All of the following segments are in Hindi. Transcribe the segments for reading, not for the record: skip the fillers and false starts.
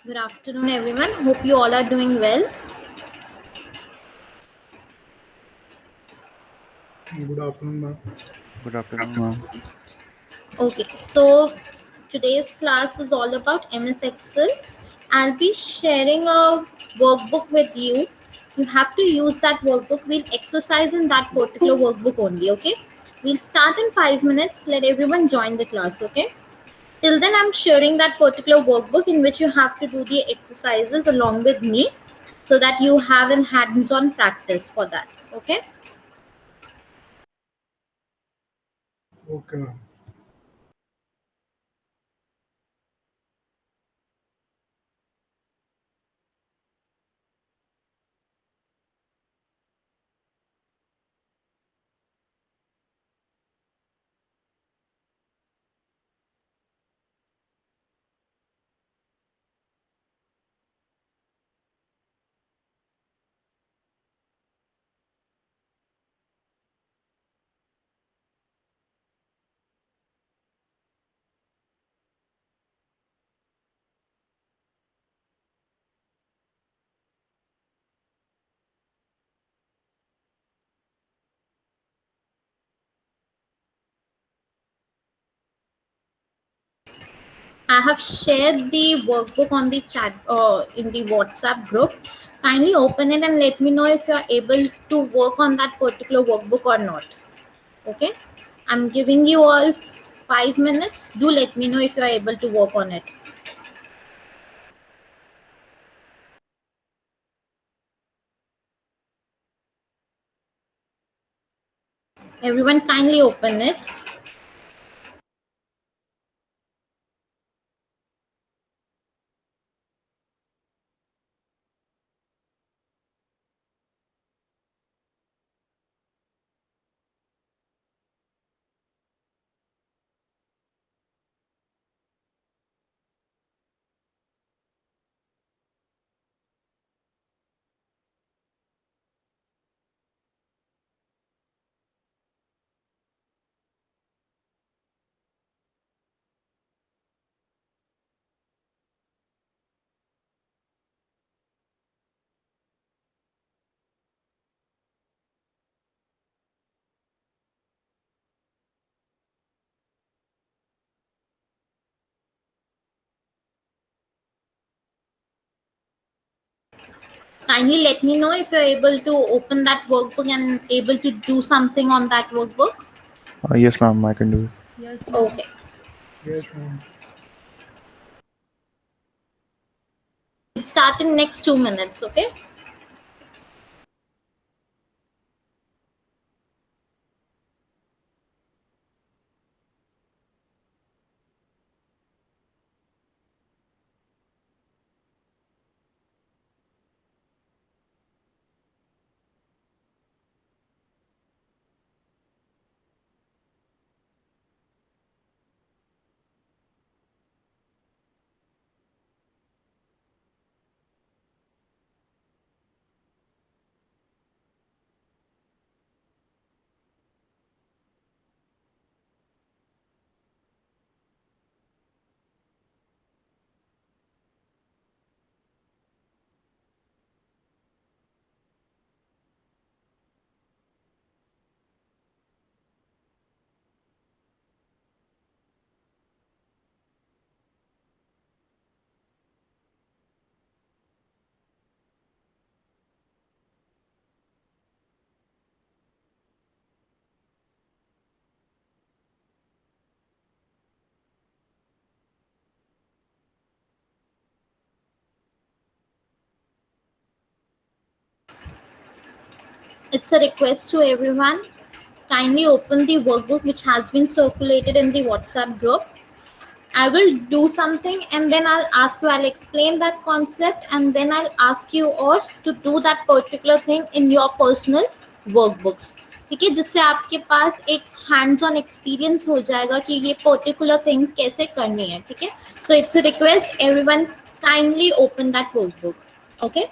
Good afternoon, everyone. Hope you all are doing well. Good afternoon, ma'am. Good afternoon, ma'am. Okay, so today's class is all about MS Excel. I'll be sharing a workbook with you. You have to use that workbook. We'll exercise in that particular workbook only, okay? We'll start in 5 minutes. Let everyone join the class, okay? Till then, I'm sharing that particular workbook in which you have to do the exercises along with me so that you have an hands-on practice for that, okay? Okay, ma'am. I have shared the workbook on the chat in the WhatsApp group. Kindly open it and let me know if you are able to work on that particular workbook or not. Okay, I'm giving you all 5 minutes. Do let me know if you are able to work on it. Everyone, kindly open it. Kindly let me know if you're able to open that workbook and able to do something on that workbook. Yes, ma'am, I can do it. Yes, ma'am. Okay. Yes, ma'am. We'll start in next 2 minutes, okay? It's a request to everyone. Kindly open the workbook which has been circulated in the WhatsApp group. I will do something and then I'll ask you, I'll explain that concept and then I'll ask you all to do that particular thing in your personal workbooks. ठीक है, जिससे आपके पास एक हैंड्स ऑन एक्सपीरियंस हो जाएगा कि ये पर्टिकुलर थिंग्स कैसे करनी है. ठीक है, so it's a request everyone, kindly open that workbook. Okay,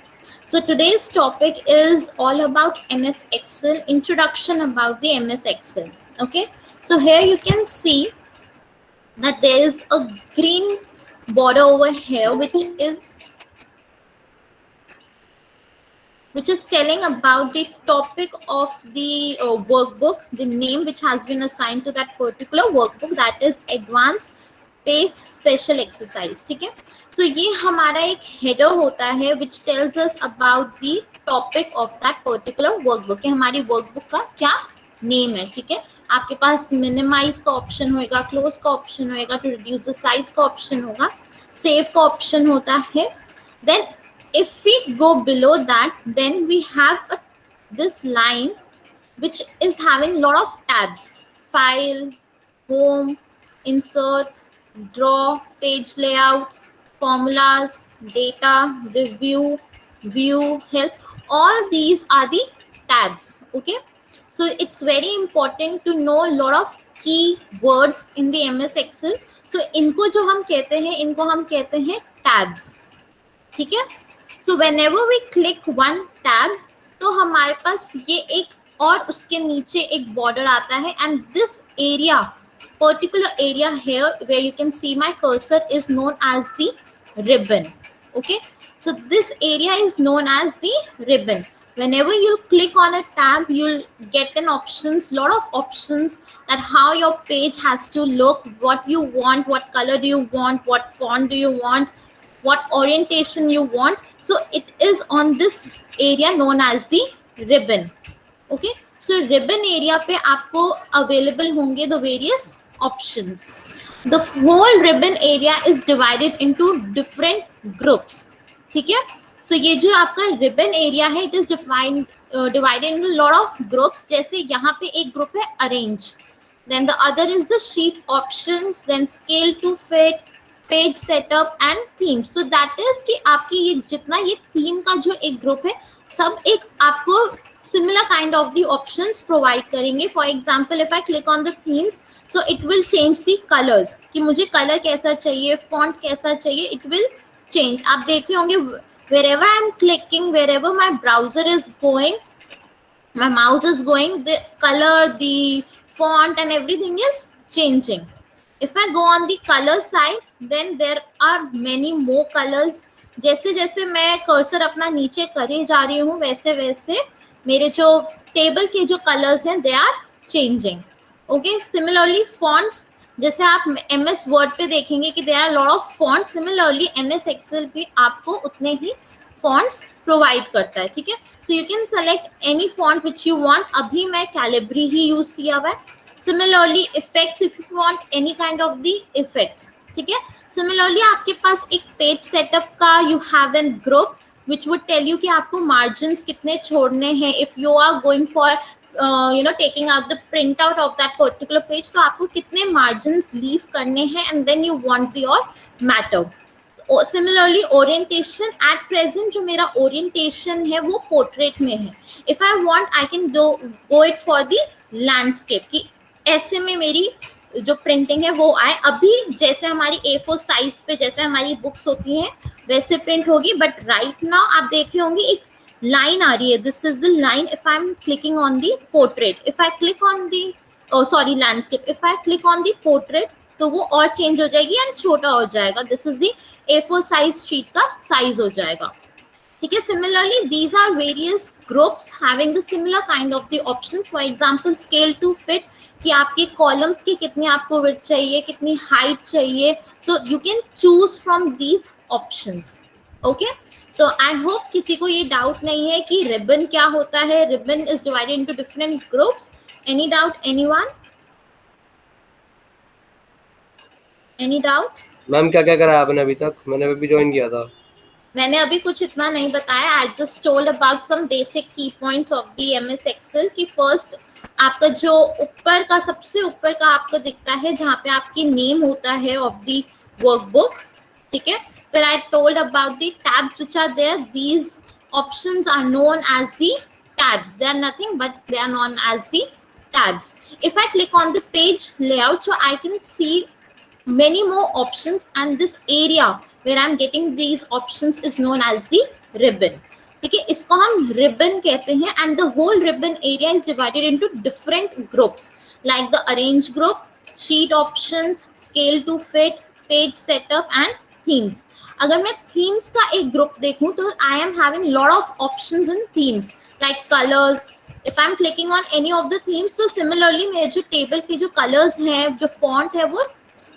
so today's topic is all about MS Excel, introduction about the MS Excel. Okay, so here you can see that there is a green border over here which is which is telling about the topic of the workbook, the name which has been assigned to that particular workbook, that is advanced paced special exercise. ठीक है, so ये हमारा एक header होता है which tells us about the topic of that particular workbook, कि हमारी workbook का क्या नेम है. ठीक है, आपके पास मिनिमाइज का ऑप्शन होगा, क्लोज का ऑप्शन होगा, टू रिड्यूस द साइज का ऑप्शन होगा, सेव का ऑप्शन होता है. Then if we go below that, then we have this line which is having lot of tabs: file, home, insert, draw, page layout, formulas, data, review, view, help. All these are the tabs. Okay, so it's very important to know a lot of key words in the MS Excel. So इनको जो हम कहते हैं, इनको हम कहते हैं tabs. ठीक है, so whenever we click one tab, तो हमारे पास ये एक और उसके नीचे एक border आता है, and this area, particular area here where you can see my cursor, is known as the ribbon. Okay, so this area is known as the ribbon. Whenever you click on a tab, you'll get an options, lot of options, that how your page has to look, what you want, what color do you want, what font do you want, what orientation you want. So it is on this area known as the ribbon. Okay, so ribbon area पे आपको available होंगे the various options. The whole ribbon area is divided into different groups. ठीक है, so ये जो आपका ribbon area है, it is divided into a lot of groups. जैसे यहाँ पे एक group है arrange, then the other is the sheet options, then scale to fit, page setup and theme. So that is कि आपकी ये जितना ये थीम का जो एक ग्रुप है, सब एक आपको similar kind of the options provide करेंगे. For example, if I click on the themes, so it will change the colours, कि मुझे कलर कैसा चाहिए, फॉन्ट कैसा चाहिए, इट विल चेंज. आप देख रहे होंगे wherever I am clicking, wherever my browser is going, my mouse is going, the color, the font and everything is changing. If I go on the color side, then there are many more colors. जैसे जैसे मैं कर्सर अपना नीचे करे जा रही हूँ, वैसे वैसे मेरे जो टेबल के जो कलर्स हैं, they are changing. Okay, similarly fonts, जैसे आप MS Word पे देखेंगे कि there are a lot of fonts. Similarly MS Excel भी आपको उतने ही fonts provide करता है. ठीक है, so you can select any font which you want. अभी मैं Calibri ही यूज किया हुआ है. Similarly effects, if you want any kind of the effects. ठीक है, similarly आपके पास एक पेज सेटअप का you have a group which would tell you कि आपको margins कितने छोड़ने हैं. if you are going for taking out the printout of that particular page, तो आपको कितने margins leave करने हैं, and then you want your matter. Similarly orientation, at present जो मेरा orientation है वो portrait में है. if I want, I can go it for the landscape, कि ऐसे में मेरी जो प्रिंटिंग है वो आए. अभी जैसे हमारी A4 साइज पे जैसे हमारी बुक्स होती हैं वैसे प्रिंट होगी, बट राइट नाउ आप देख रहे होंगे एक लाइन आ रही है. This is the line. If I am clicking on the portrait, if I click on the landscape, if I click on the portrait, तो वो और चेंज हो जाएगी एंड छोटा हो जाएगा. This is the A4 size sheet का साइज हो जाएगा. ठीक है, similarly these are various groups having the similar kind of the options. For example scale to fit, कि आपके कॉलम्स की कितनी आपको विड्थ चाहिए, कितनी हाइट चाहिए. सो you can choose from these options. Okay, so I hope किसी को ये डाउट नहीं है कि रिबन क्या होता है. Ribbon is divided into different groups. Any doubt, anyone? Any doubt? Ma'am क्या क्या करा आपने अभी तक? मैंने अभी ज्वाइन किया था. मैंने अभी कुछ इतना नहीं बताया. I just told about some basic की points of the MS Excel. की फर्स्ट आपका जो ऊपर का, सबसे ऊपर का आपको दिखता है जहाँ पे आपकी नेम होता है ऑफ द वर्कबुक. ठीक है, फिर I told about the tabs which are there. These options are known as the tabs. They are nothing but they are known as the tabs. If I click on the page layout, so I can see many more options, and this area where I'm getting these options is known as the ribbon. ठीक है, इसको हम ribbon कहते हैं. and the whole ribbon area is divided into different groups like the arrange group, sheet options, scale to fit, page setup and themes. अगर मैं थीम्स का एक ग्रुप देखूं तो I am having lot of options in themes like colours. If I am clicking on any of the themes तो सिमिलरली मेरे जो टेबल के जो कलर्स हैं, जो फॉन्ट है, वो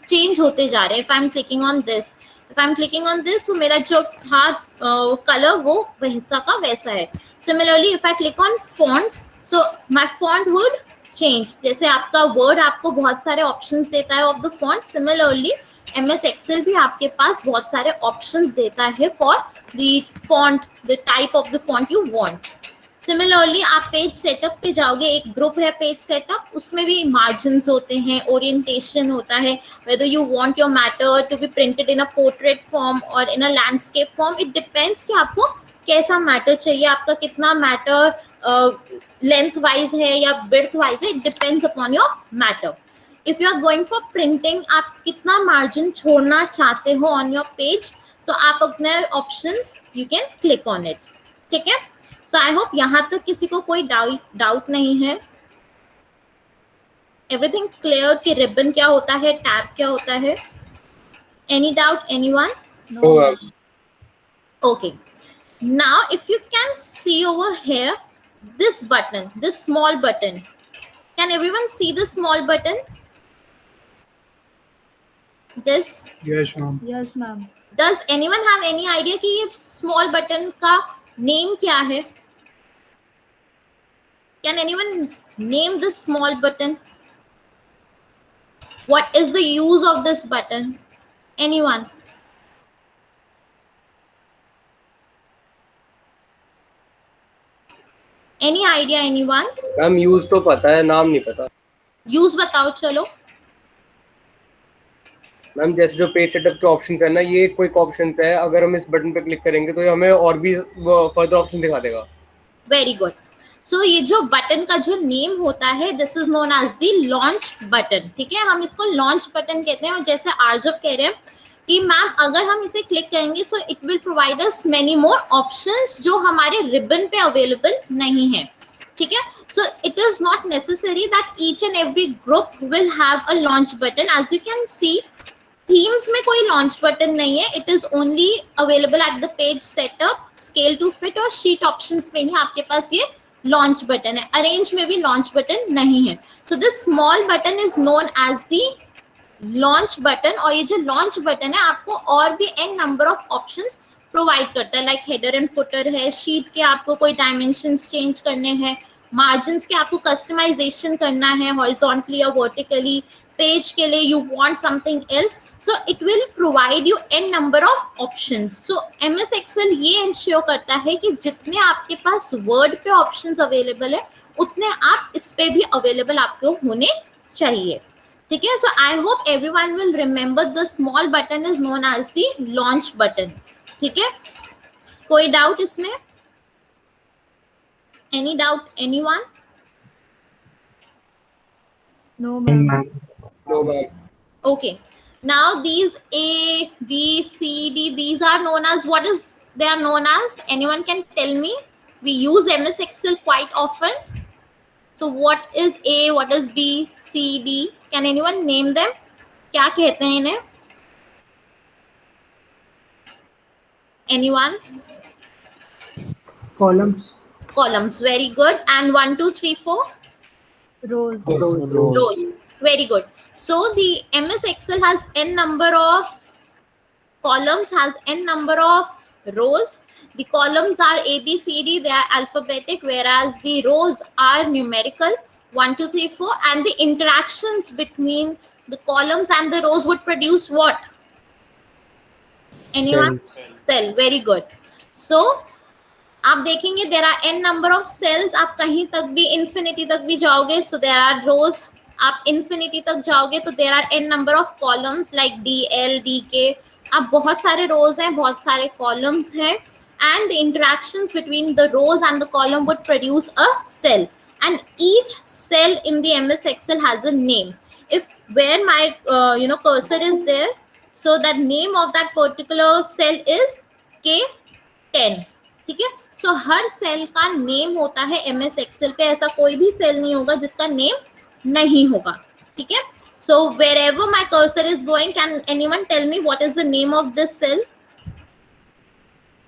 चेंज होते जा रहे हैं. If I am clicking on this, if I am clicking on this, तो मेरा जो था कलर वो वैसा का वैसा है. Similarly if I click on fonts, so my font would change. जैसे आपका वर्ड आपको बहुत सारे ऑप्शंस देता है of the font, similarly MS Excel भी आपके पास बहुत सारे ऑप्शंस देता है for the font, the type of the font you want. Similarly आप पेज सेटअप पे जाओगे, एक ग्रुप है पेज सेटअप, उसमें भी मार्जिन्स होते हैं, ओरिएंटेशन होता है, whether you want your matter to be printed in a portrait form or in a landscape form, it depends कि आपको कैसा मैटर चाहिए, आपका कितना मैटर लेंथ वाइज है या विड्थ वाइज है, it depends upon your matter. If you are going for printing, आप कितना मार्जिन छोड़ना चाहते हो ऑन योर पेज, तो आप अपने options you can click on it. ठीक है, सो आई होप यहाँ तक किसी को कोई डाउट नहीं है. एवरीथिंग क्लियर कि रिबन क्या होता है, टैब क्या होता है? Any doubt, anyone? No, ma'am. Okay, now if you can see over here this button, this small button, can everyone see the small button? This, Yes, ma'am. Yes, ma'am. does anyone have any idea कि ये small button का name क्या है? Can anyone name this small button? What is the use of this button? Anyone? Any idea, anyone? Ma'am use तो पता है, नाम नहीं पता. यूज बताओ चलो. मैम जैसे जो पेज सेटअप के ऑप्शन है ना, ये कोई ऑप्शन पे है, अगर हम इस बटन पे क्लिक करेंगे तो ये हमें और भी फर्दर ऑप्शन दिखा देगा. Very good. सो ये जो बटन का जो नेम होता है, this is known as the launch button. ठीक है, हम इसको लॉन्च बटन कहते हैं. और जैसे आर्जव कह रहे हैं कि मैम अगर हम इसे क्लिक करेंगे so it will provide us many more options जो हमारे रिबन पे अवेलेबल नहीं है. ठीक है, so it is not necessary that each and every group will have a launch button. As you can see, themes में कोई लॉन्च बटन नहीं है. It is only available at the page setup, scale to fit और शीट ऑप्शंस में ही आपके पास ये लॉन्च बटन है. अरेंज में भी लॉन्च बटन नहीं है. So this small button is known as the launch button. और ये जो लॉन्च बटन है आपको और भी n number of options provide करता है, लाइक हेडर एंड फुटर है, शीट के आपको कोई डायमेंशंस चेंज करने हैं, मार्जिन्स के आपको कस्टमाइजेशन करना है हॉरिजॉन्टली या वर्टिकली, पेज के लिए you want something else, so it will provide you n number of options. So MS Excel ये इंश्योर करता है कि जितने आपके पास वर्ड पे ऑप्शंस अवेलेबल है उतने आप इस पे भी अवेलेबल आपको होने चाहिए. ठीक है, so I hope everyone will remember the small button is known as the launch button. ठीक है, कोई डाउट इसमें? Any doubt, anyone? No, ma'am. No, ma'am. Okay, now these A, B, C, D, these are known as, what is they are known as? Anyone can tell me? We use MS Excel quite often. So what is A, what is B, C, D? Can anyone name them? क्या कहते हैं इन्हें? Anyone? Columns. Columns, very good. And 1, 2, 3, 4? Rows. Rows. Very good. So the MS Excel has n number of columns, has n number of rows. The columns are A, B, C, D. They are alphabetic, whereas the rows are numerical, 1, 2, 3, 4. And the interactions between the columns and the rows would produce what? Anyone? Cell. Very good. So आप देखेंगे there are n number of cells. आप कहीं तक भी इंफिनिटी तक भी जाओगे सो देयर आर रोज. आप इंफिनिटी तक जाओगे तो there are n number of columns like DL, DK. आप बहुत सारे रोज हैं, बहुत सारे कॉलम्स हैं. And the interactions between the rows and the column would produce a cell. And each cell in the MS Excel has a name. If where my cursor is there, so that name of that particular cell is K10. ठीक है, सो हर सेल का नेम होता है MS Excel पे. ऐसा कोई भी सेल नहीं होगा जिसका नेम नहीं होगा. ठीक है, सो wherever my cursor is going, can anyone tell me what is the name of this cell?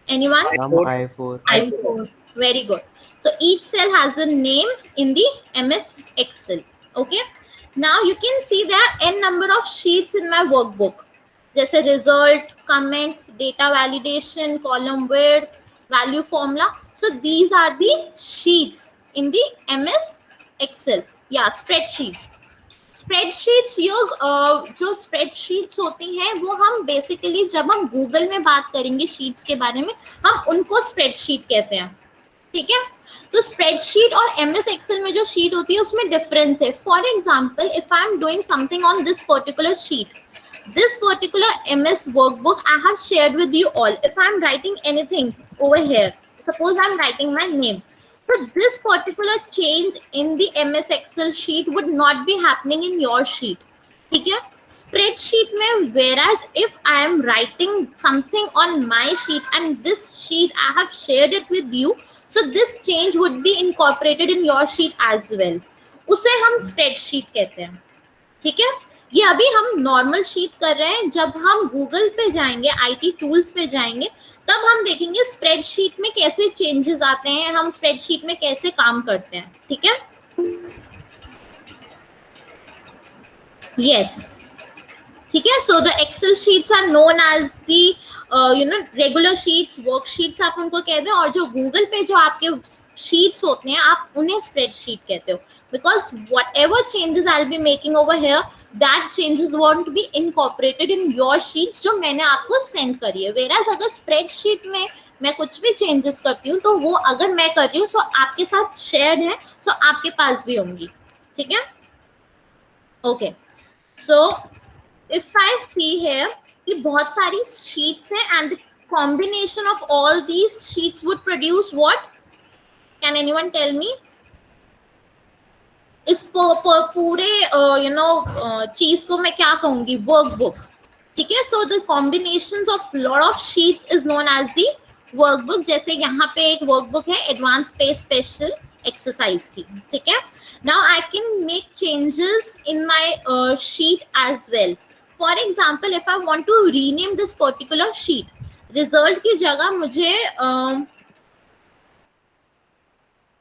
Anyone? Ma'am, I4. I4. Very good. So each cell has a name in the MS Excel. Okay. Now you can see there are n number of sheets in my workbook. जैसे result, comment, data validation, column width, value formula. So these are the sheets in the MS Excel. Yeah, spreadsheets. Spreadsheets जो स्प्रेडशीट्स होती हैं वो हम बेसिकली जब हम गूगल में बात करेंगे शीट्स के बारे में हम उनको स्प्रेडशीट कहते हैं. ठीक है. तो स्प्रेडशीट और एमएस एक्सेल में जो शीट होती है उसमें डिफरेंस है. For example if I am doing something on this particular sheet, this particular MS workbook I have shared with you all. If I am writing anything over here, suppose I am writing my name, so this particular change in the MS Excel sheet would not be happening in your sheet. ठीक है. Spreadsheet में, whereas if I am writing something on my sheet and this sheet I have shared it with you, so this change would be incorporated in your sheet as well. उसे हम spreadsheet कहते हैं. ठीक है. ये अभी हम नॉर्मल शीट कर रहे हैं. जब हम गूगल पे जाएंगे, आईटी टूल्स पे जाएंगे, तब हम देखेंगे स्प्रेडशीट में कैसे चेंजेस आते हैं, हम स्प्रेडशीट में कैसे काम करते हैं. ठीक है. यस. ठीक है. So the Excel sheets are known as the regular sheets, worksheets आप उनको कहते हैं, और जो गूगल पे जो आपके शीट्स होते हैं आप उन्हें स्प्रेडशीट कहते हो. Because whatever changes I'll be making over here, that changes won't be incorporated in your sheets जो मैंने आपको सेंड करी है. Whereas अगर स्प्रेडशीट में मैं कुछ भी चेंजेस करती हूँ तो वो अगर मैं कर रही हूँ तो आपके साथ शेयर्ड है, तो आपके पास भी होंगी. ठीक है. Okay. So if I see here कि बहुत सारी शीट्स हैं and the combination of all these sheets would produce what? Can anyone tell me? इस पूरे चीज को मैं क्या कहूंगी? वर्कबुक. ठीक है. So the combinations of lot of sheets is known as the workbook. जैसे यहाँ पे एक वर्कबुक है एडवांस पेज स्पेशल एक्सरसाइज की. ठीक है. Now I can make changes in my sheet as well. For example if I want to rename this particular sheet, result की जगह मुझे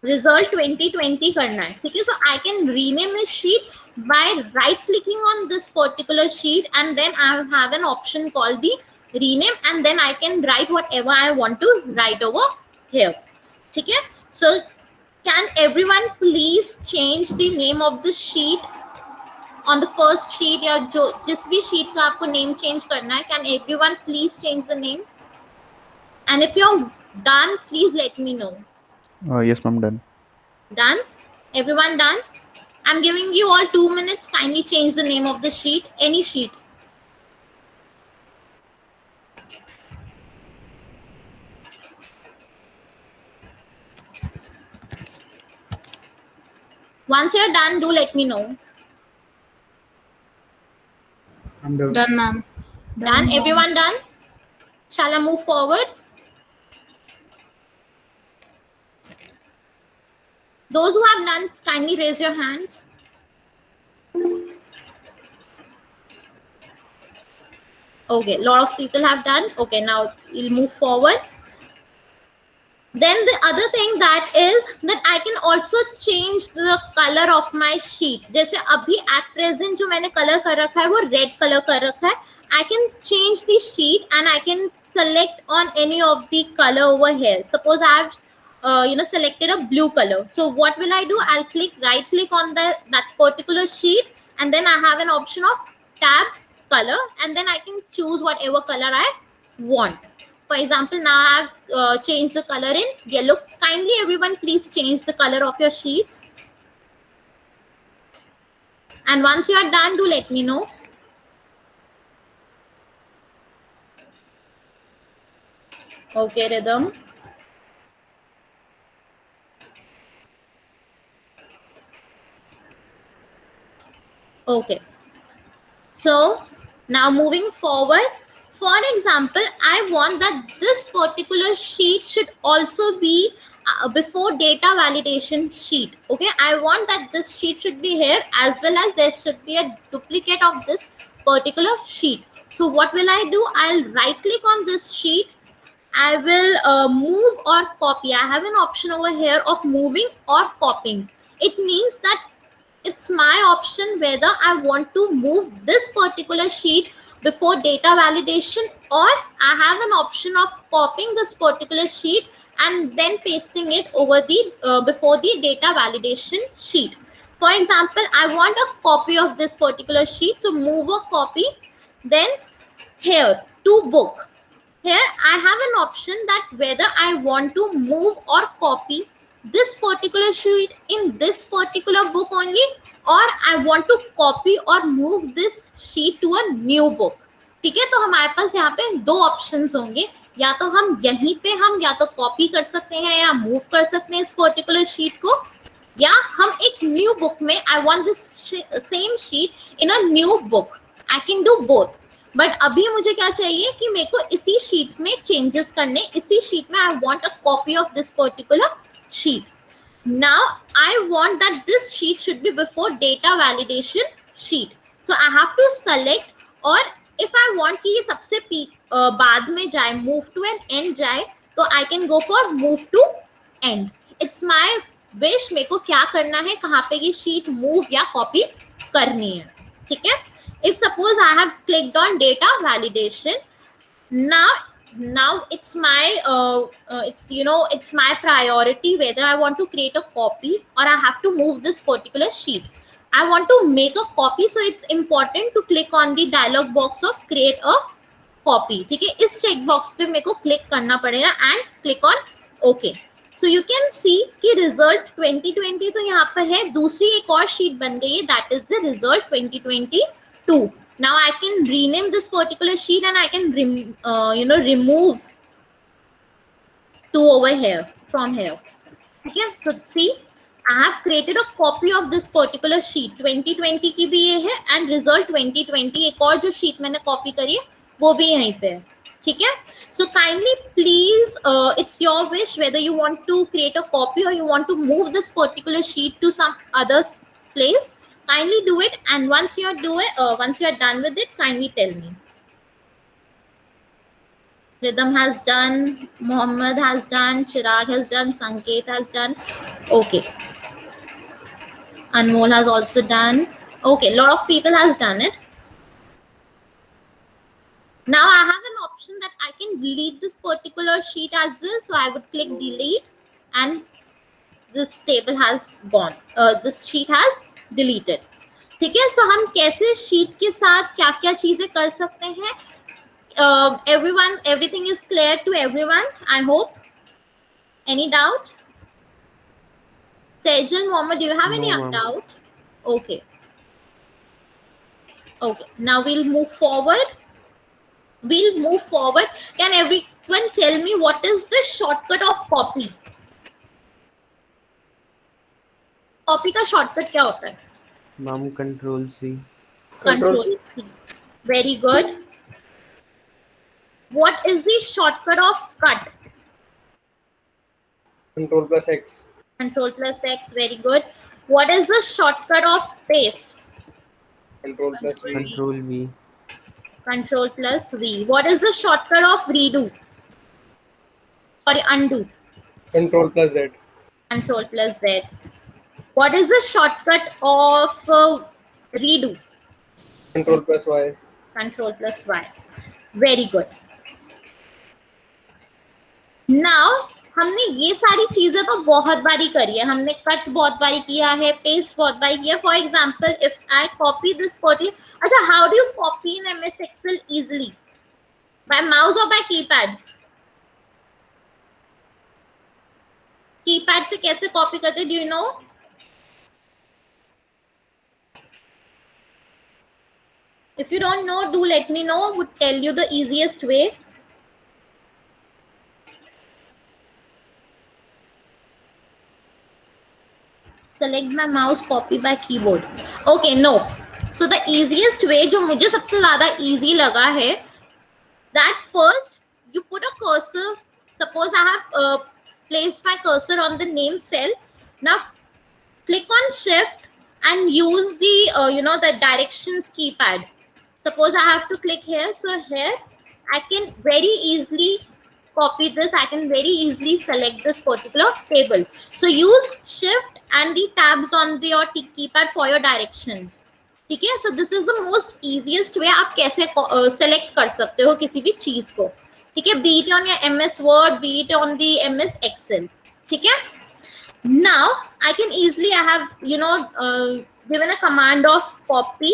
रिजल्ट 2020 करना है. ठीक है. So I can rename this sheet by right clicking on this particular sheet, and then I have an option called the rename, and then I can write whatever I want to write over here. ठीक है. So can everyone please change the name of the sheet on the first sheet, या जो जिस भी sheet का आपको name change करना है, can everyone please change the name? And if you're done, please let me know. Yes, ma'am, done. Done? Everyone done? I'm giving you all 2 minutes. Kindly change the name of the sheet, any sheet. Once you're done, do let me know. I'm done. Done, ma'am. Done? Everyone done? Shall I move forward? Those who have done, kindly raise your hands. Okay, a lot of people have done. Okay, now we'll move forward. Then the other thing that is that I can also change the color of my sheet. जैसे अभी at present जो मैंने color कर रखा है वो red color कर रखा है. I can change the sheet and I can select on any of the color over here. Suppose I have selected a blue color. So what will I do? I'll right click on that particular sheet, and then I have an option of tab color, and then I can choose whatever color I want. For example, now I have changed the color in yellow. Kindly everyone please change the color of your sheets. And once you are done, do let me know. Okay, Rhythm. Okay, so now moving forward, for example, I want that this particular sheet should also be before data validation sheet. Okay, I want that this sheet should be here, as well as there should be a duplicate of this particular sheet. So what will I do? I'll right click on this sheet I will move or copy. I have an option over here of moving or copying. It means that it's my option whether I want to move this particular sheet before data validation, or I have an option of copying this particular sheet and then pasting it over the before the data validation sheet. For example, I want a copy of this particular sheet, so move or copy. Then here to book, here I have an option that whether I want to move or copy this particular sheet in this particular book only, or I want to copy or move this sheet to a new book. ठीक है, तो हमारे पास यहाँ पे दो ऑप्शंस होंगे, या तो हम यहीं पे हम या तो कॉपी कर सकते हैं या मूव कर सकते हैं इस पर्टिकुलर शीट को, या हम एक न्यू बुक में I want this same sheet in a new book. I can do both. But अभी मुझे क्या चाहिए कि मेरे को इसी शीट में चेंजेस करने, इसी शीट में I want a copy of this particular sheet. Now I want that this sheet should be before data validation sheet. So I have to select, और if I want कि ये सबसे बाद में जाए, move to an end जाए, तो I can go for move to end. It's my wish, मेरे को क्या करना है, कहाँ पे ये sheet move या copy करनी है. ठीक है. If suppose I have clicked on data validation, now it's my it's my priority whether I want to create a copy or I have to move this particular sheet. I want to make a copy, so it's important to click on the dialog box of create a copy. ठीक है, इस चेक बॉक्स पे मेरे को क्लिक करना पड़ेगा and click on okay. So you can see कि रिजल्ट 2020 तो यहाँ पर है, दूसरी एक और शीट बन गई है, that is the result 2022. Now I can rename this particular sheet and I can remove two over here from here. Okay, so see I have created a copy of this particular sheet. 2020 की भी ये है and result 2020 एक और जो sheet मैंने copy करी है वो भी यहीं पे है. ठीक है. So kindly please it's your wish whether you want to create a copy or you want to move this particular sheet to some other place. Kindly do it, and once you are done with it, kindly tell me. Rhythm has done, Mohammed has done, Chirag has done, Sanket has done. Okay. Anmol has also done. Okay, a lot of people has done it. Now I have an option that I can delete this particular sheet as well. So I would click delete and this table has gone. This sheet has deleted. ठीक है. सो हम कैसे शीट के साथ क्या क्या चीजें कर सकते हैं? Everyone, everything is clear to everyone, I hope. Any doubt? Sejal, Mohammed, do you have any doubt? Okay. Okay, now we'll move forward. Can everyone tell me what is the shortcut of copy? Copy का shortcut क्या होता है? Ma'am, Control C. Control C. Very good. What is the shortcut of cut? Control plus X. Control plus X. Very good. What is the shortcut of paste? Control plus V. Control V. Control plus V. What is the shortcut of redo? Sorry, undo. Control plus Z. Control plus Z. What is the shortcut of redo? Control plus Y. Control plus Y. Very good. Now हमने ये सारी चीजें तो बहुत बारी करी है, हमने कट बहुत बारी किया है, पेस्ट बहुत बारी किया. For example if I copy this particular, अच्छा how do you copy in MS Excel easily? By mouse और बाय कीपैड? कीपैड से कैसे कॉपी करते, do you know? If you don't know, do let me know. I would tell you the easiest way. Select my mouse, copy by keyboard. Okay, no. So the easiest way, जो मुझे सबसे ज़्यादा easy लगा है, that first you put a cursor. Suppose I have placed my cursor on the name cell. Now click on Shift and use the the directions keypad. Suppose I have to click here, so here I can very easily copy this, I can very easily select this particular table. So use shift and the tabs on your keypad for your directions. ठीक है, so this is the most easiest way आप कैसे select कर सकते हो किसी भी चीज को. ठीक है, be it on your MS Word, be it on the MS Excel. ठीक है, now I can easily, I have given a command of copy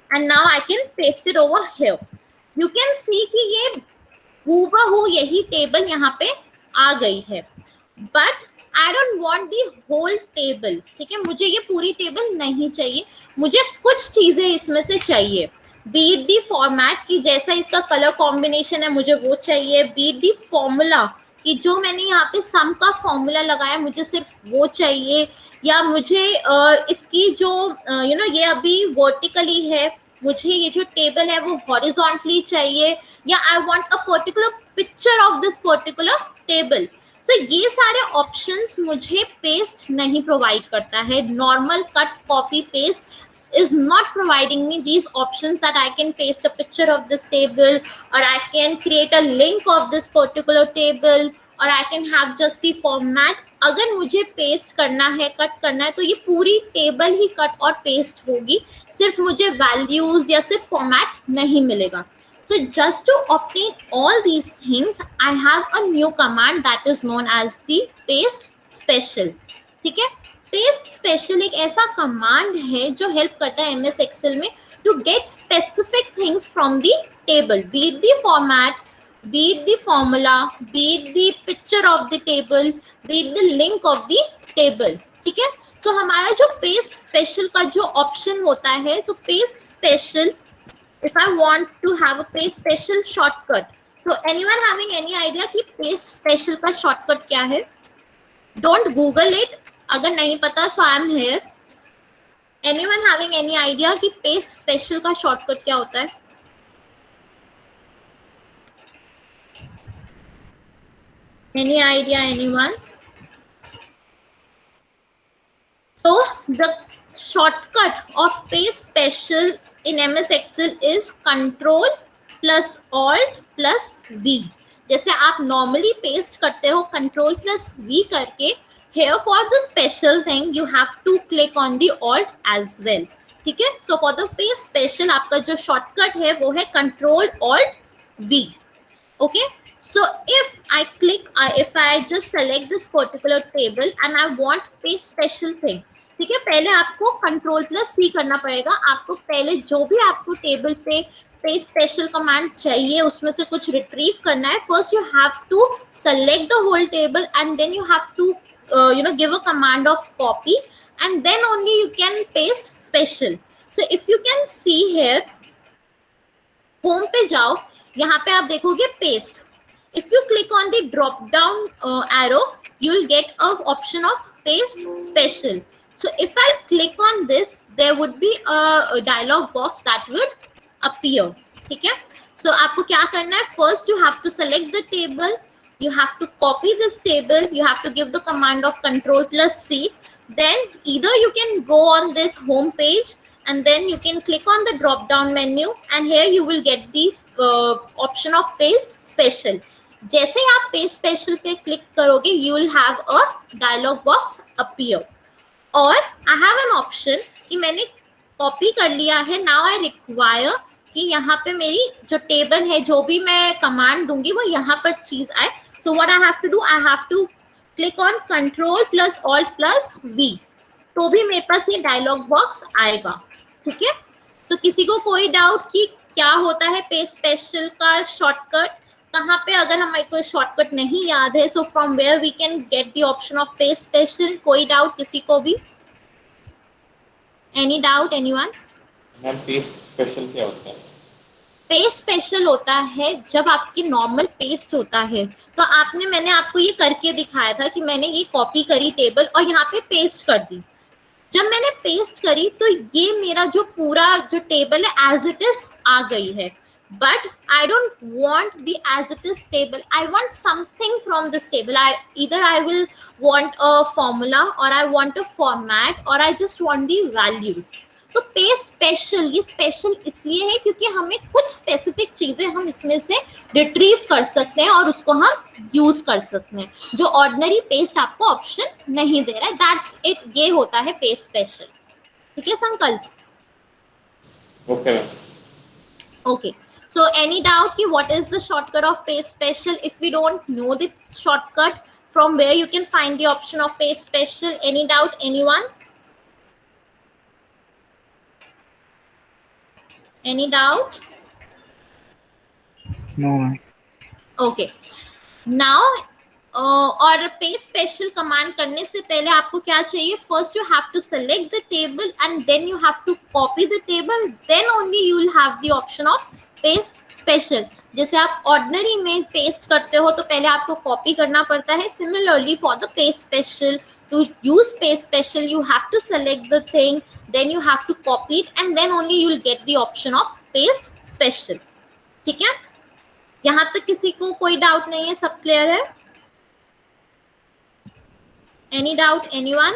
and now I can paste it over here. You can see कि ये हूबहू यही टेबल यहाँ पे आ गई है, but I don't want the whole table. ठीक है, मुझे ये पूरी टेबल नहीं चाहिए, मुझे कुछ चीजें इसमें से चाहिए. बीट दी फॉर्मेट की जैसा इसका कलर कॉम्बिनेशन है मुझे वो चाहिए. बीट दी फॉर्मूला कि जो मैंने यहाँ पे सम का फॉर्मूला लगाया मुझे सिर्फ वो चाहिए, या मुझे इसकी जो ये अभी वर्टिकली है, मुझे ये जो टेबल है वो हॉरिजॉन्टली चाहिए, या I want a particular picture of this particular table. तो ये सारे ऑप्शंस मुझे पेस्ट नहीं प्रोवाइड करता है. Normal cut copy paste is not providing me these options that I can paste a picture of this table, or I can create a link of this particular table, or I can have just the format. अगर मुझे पेस्ट करना है, कट करना है, तो ये पूरी टेबल ही कट और पेस्ट होगी, सिर्फ मुझे वैल्यूज या सिर्फ फॉर्मेट नहीं मिलेगा. So just to obtain all these things, I have a new command that is known as the paste special. ठीक है, पेस्ट स्पेशल एक ऐसा कमांड है जो हेल्प करता है MS Excel में to get specific things from the table, be it the format, be it the formula, be it the picture of the table, be it the link of the table. ठीक है, सो हमारा जो पेस्ट स्पेशल का जो ऑप्शन होता है, so paste special, if I want to have a paste special shortcut, so anyone having any idea कि पेस्ट स्पेशल का शॉर्टकट क्या है? डोंट गूगल इट, अगर नहीं पता so I am here. Anyone having any idea कि पेस्ट स्पेशल का शॉर्टकट क्या होता है? Any idea, anyone? So the shortcut of paste special in MS Excel is Control plus Alt plus V. जैसे आप normally paste करते हो Control plus V करके, here for the special thing you have to click on the Alt as well. ठीक है, so for the paste special आपका जो shortcut है वो है Control Alt V. Okay, so if I just select this particular table and I want paste special thing, ठीक है, पहले आपको कंट्रोल प्लस सी करना पड़ेगा. आपको पहले जो भी आपको टेबल पे पेस्ट स्पेशल कमांड चाहिए उसमें से कुछ रिट्रीव करना है. First you have to select the whole table and then you have to give a command of copy and then only you can paste special. So if you can see here, home पे जाओ, यहाँ पे आप देखोगे paste. If you click on the drop down arrow you will get a option of paste special. So if I click on this, there would be a dialog box that would appear. ठीक है, so आपको क्या करना है? First you have to select the table, you have to copy this table, you have to give the command of Control plus C. Then either you can go on this home page and then you can click on the drop down menu and here you will get this option of paste special. जैसे ही आप paste special पे click करोगे, you will have a dialog box appear. और I have an option कि मैंने कॉपी कर लिया है. नाउ आई रिक्वायर कि यहाँ पे मेरी जो टेबल है, जो भी मैं कमांड दूंगी वो यहाँ पर चीज आए. So what I have to do, I have to click on control plus alt plus V, तो भी मेरे पास ये डायलॉग बॉक्स आएगा. ठीक है, तो किसी को कोई डाउट कि क्या होता है पेस्ट स्पेशल का शॉर्टकट, कहाँ पे अगर हमें कोई शॉर्टकट नहीं याद है, so from where we can get the option of paste special? कोई डाउट किसी को भी? Any doubt, anyone? Ma'am paste special क्या होता है? पेस्ट स्पेशल होता है जब आपकी नॉर्मल पेस्ट होता है, तो मैंने आपको ये करके दिखाया था कि मैंने ये कॉपी करी टेबल और यहाँ पे पेस्ट कर दी. जब मैंने पेस्ट करी तो ये मेरा जो पूरा जो टेबल है एज इट इज आ गई है. But I don't want the as it is table. I want something from this table. I will want a formula or I want a format or I just want the values. तो पेस्ट स्पेशल, ये स्पेशल इसलिए है क्योंकि हमें कुछ स्पेसिफिक चीजें हम इसमें से रिट्रीव कर सकते हैं और उसको हम यूज कर सकते हैं, जो ऑर्डिनरी पेस्ट आपको ऑप्शन नहीं दे रहा है. दैट्स इट, ये होता है पेस्ट स्पेशल. ठीक है संकल्प? Okay. Okay. So any doubt ki what is the shortcut of paste special? If we don't know the shortcut, from where you can find the option of paste special? Any doubt? Anyone? Any doubt? No, ma'am. Okay. Now और paste special command करने से पहले आपको क्या चाहिए? First you have to select the table and then you have to copy the table. Then only you will have the option of paste special. जैसे आप ordinary में paste करते हो तो पहले आपको copy करना पड़ता है. Similarly for the paste special, to use paste special you have to select the thing, then you have to copy it and then only you will get the option of paste special. ठीक है? यहाँ तक किसी को कोई डाउट नहीं है? सब क्लियर है? Any doubt? Anyone?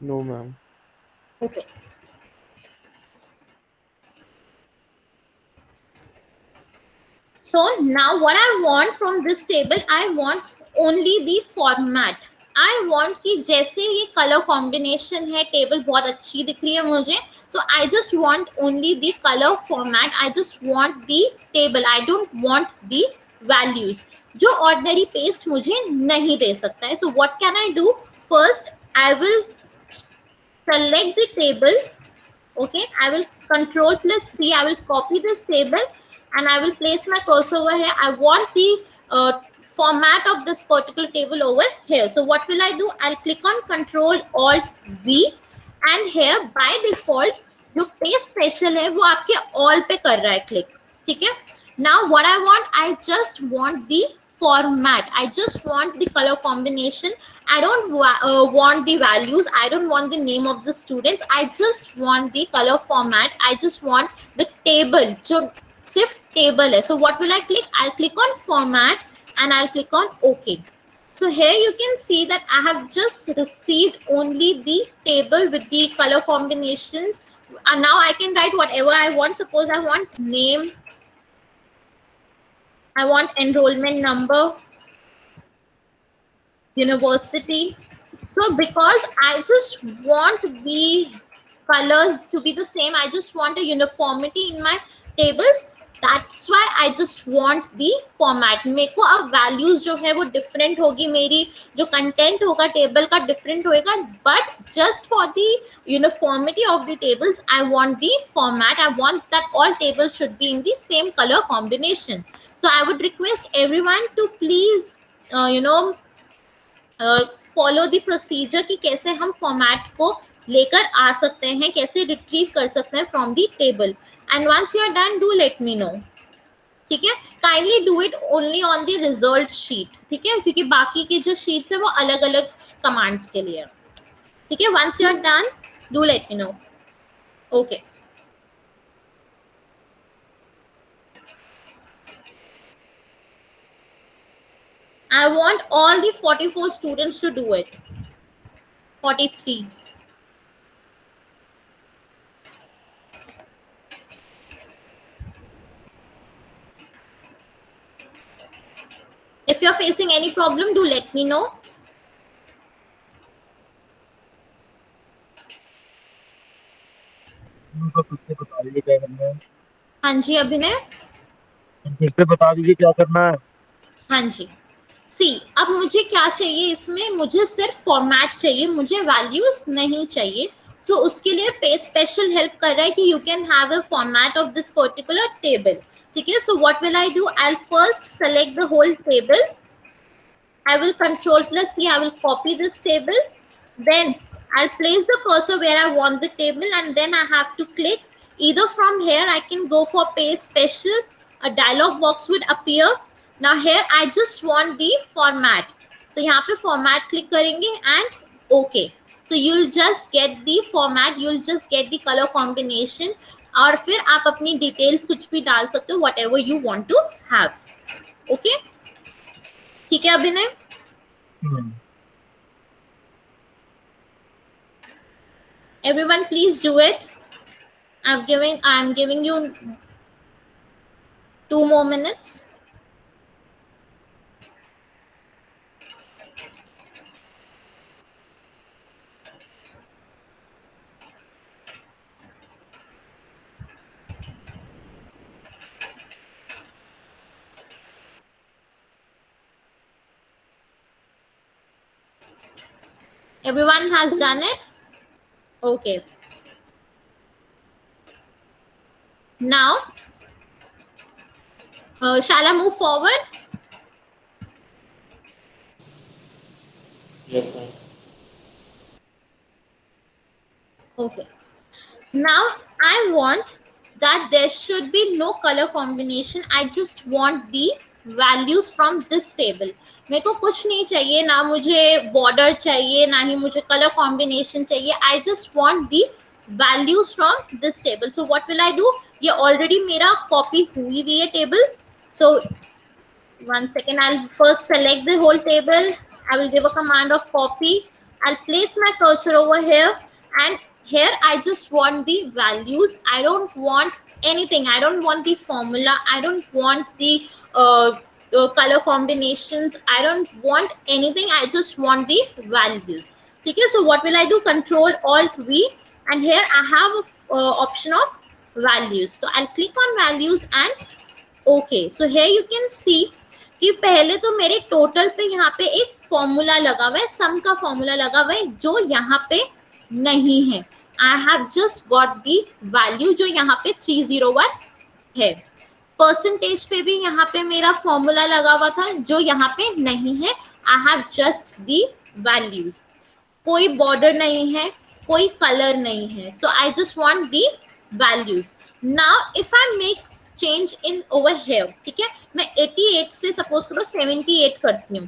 No, ma'am. Okay. So now what I want from this table, I want only the format. I want कि जैसे ये color combination है, table बहुत अच्छी दिख रही है मुझे, so I just want only the color format. I just want the table. I don't want the values. जो ordinary paste मुझे नहीं दे सकता है. So what can I do? First, I will select the table. Okay, I will Control plus C. I will copy this table and I will place my cursor over here. I want the format of this particular table over here. So what will I do? I'll click on Control Alt V and here by default जो paste special है वो आपके all पे कर रहा है click. ठीक है? Now what I want, I just want the format. I just want the color combination. I don't want the values. I don't want the name of the students. I just want the color format. I just want the table. जो सिर्फ table है. So what will I click? I'll click on format and I'll click on OK. So here you can see that I have just received only the table with the color combinations. And now I can write whatever I want. Suppose I want name, I want enrollment number, university. So because I just want the colors to be the same, I just want a uniformity in my tables. That's why I just want the format. मेरे को अब values जो है वो different होगी, मेरी जो content होगा table का different होएगा, but just for the uniformity of the tables, I want the format. I want that all tables should be in the same color combination. So I would request everyone to please, follow the procedure कि कैसे हम format को लेकर आ सकते हैं, कैसे retrieve कर सकते हैं from the table. And once you are done, do let me know. ठीक है? Kindly do it only on the result sheet. ठीक है? क्योंकि बाकी के जो sheets है वो अलग-अलग commands के लिए. ठीक है? Once you are done, do let me know. Okay. I want all the 44 students to do it. 43. If you're facing any problem, do let me know. बता दीजिए क्या करना है. हाँ जी अभिनय. फिर से बता दीजिए क्या करना है. हाँ जी. सी अब मुझे क्या चाहिए इसमें, मुझे सिर्फ फॉर्मेट चाहिए, मुझे वैल्यूज नहीं चाहिए. सो उसके लिए पेस्ट स्पेशल हेल्प कर रहा है कि you can have a format of this particular table. ठीक है? So what will I do? I will first select the whole table. I will Control plus C. I will copy this table. Then I'll place the cursor where I want the table, and then I have to click. Either from here I can go for paste special. A dialog box would appear. Now here I just want the format. So यहाँ पे format click करेंगे and OK. So you'll just get the format. You'll just get the color combination. और फिर आप अपनी details कुछ भी डाल सकते हो, whatever you want to have. Okay? ठीक है अभिनय? Everyone, please do it. I'm giving you 2 more minutes. Everyone has done it? Okay. Now, shall I move forward? Yes, ma'am. Okay. Now, I want that there should be no color combination. I just want the values from this table. मेरे को कुछ नहीं चाहिए, ना मुझे border चाहिए, ना ही मुझे color combination चाहिए. I just want the values from this table. So what will I do? ये already मेरा copy हुई हुई है table. So 1 second, I'll first select the whole table. I will give a command of copy. I'll place my cursor over here, and here I just want the values. I don't want anything. I don't want the formula. I don't want the color combinations. I don't want anything. I just want the values. Okay, so what will I do? Control Alt V, and here I have a option of values. So I'll click on values and okay. So here you can see कि पहले तो मेरे टोटल पे यहाँ पे एक फॉर्मूला लगा हुआ है, सम का फॉर्मूला लगा हुआ है जो यहाँ पे नहीं है. I have just got the value जो यहाँ पे 301 है. परसेंटेज पे भी यहाँ पे मेरा फॉर्मूला लगा हुआ था जो यहाँ पे नहीं है. I have just the values. कोई बॉर्डर नहीं है, कोई कलर नहीं है. So I just want the values. Now if I make change in over here, ठीक है, मैं 88 से सपोज करो 78 करती हूँ.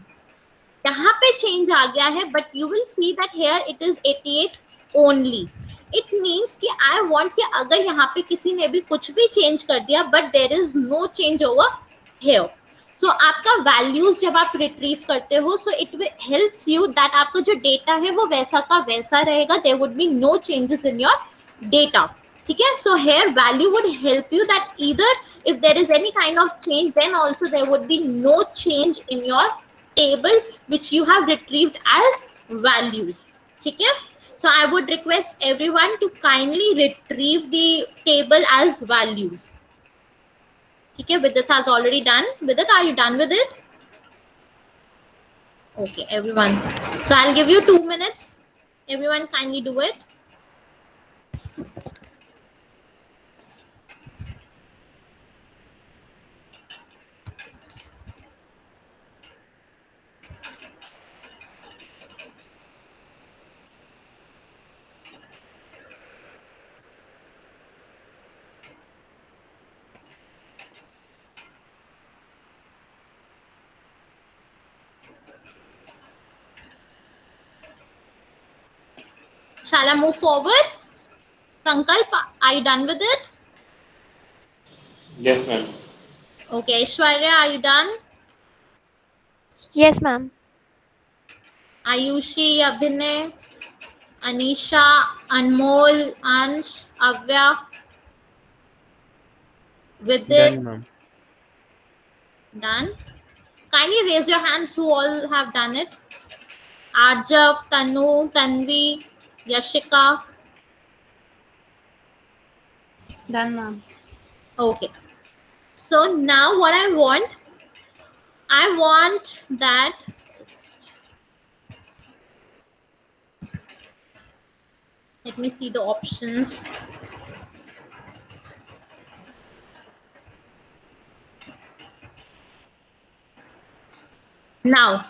यहाँ पे चेंज आ गया है, but you will see that here it is 88 only. It means कि आई वांट कि अगर यहाँ पे किसी ने भी कुछ भी चेंज कर दिया but there is no change over here. So आपका वैल्यूज जब आप रिट्रीव करते हो, so it helps you that आपका जो डेटा है वो वैसा का वैसा रहेगा. There would be no changes in your data. ठीक है, so here value would help you that either if there is any kind of change, then also there would be no change in your table which you have retrieved as values. ठीक है, so I would request everyone to kindly retrieve the table as values. ठीक है, Vidit has already done. Vidit, are you done with it? Okay, everyone. So I'll give you 2 minutes. Everyone kindly do it. Shall I move forward? Sankalp, are you done with it? Yes, ma'am. Okay, Aishwarya, are you done? Yes, ma'am. Ayushi, Abhinay, Anisha, Anmol, Ansh, Avya, Vidit. Done, ma'am. Done. Kindly raise your hands who all have done it. Arjav, Tanu, Tanvi, Yashika. Done, ma'am. Okay. So now what I want that let me see the options. Now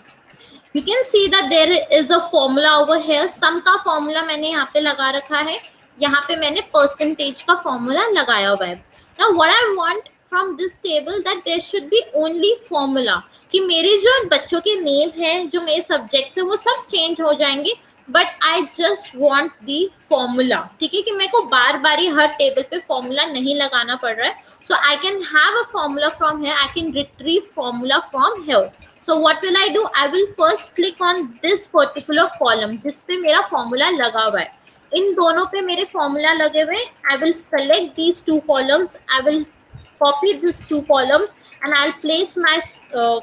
you can see that there is a formula over here. Sum का formula मैंने यहाँ पे लगा रखा है, यहाँ पे मैंने percentage का formula लगाया हुआ है. Now what I want from this table that there should be only formula, कि मेरे जो बच्चों के नेम हैं, जो मेरे सब्जेक्ट्स हैं, वो सब चेंज हो जाएंगे, but I just want the formula. ठीक है, कि मेरे को बार बार ही हर टेबल पे फॉर्मूला नहीं लगाना पड़ रहा है. So I can have a formula from here, I can retrieve formula from here. So what will I do? I will first click on this particular column जिस पे मेरा फॉर्मूला लगा हुआ है. इन दोनों पे मेरे फॉर्मूला लगे हुए, आई will select these two columns, I will copy these two columns and I'll place my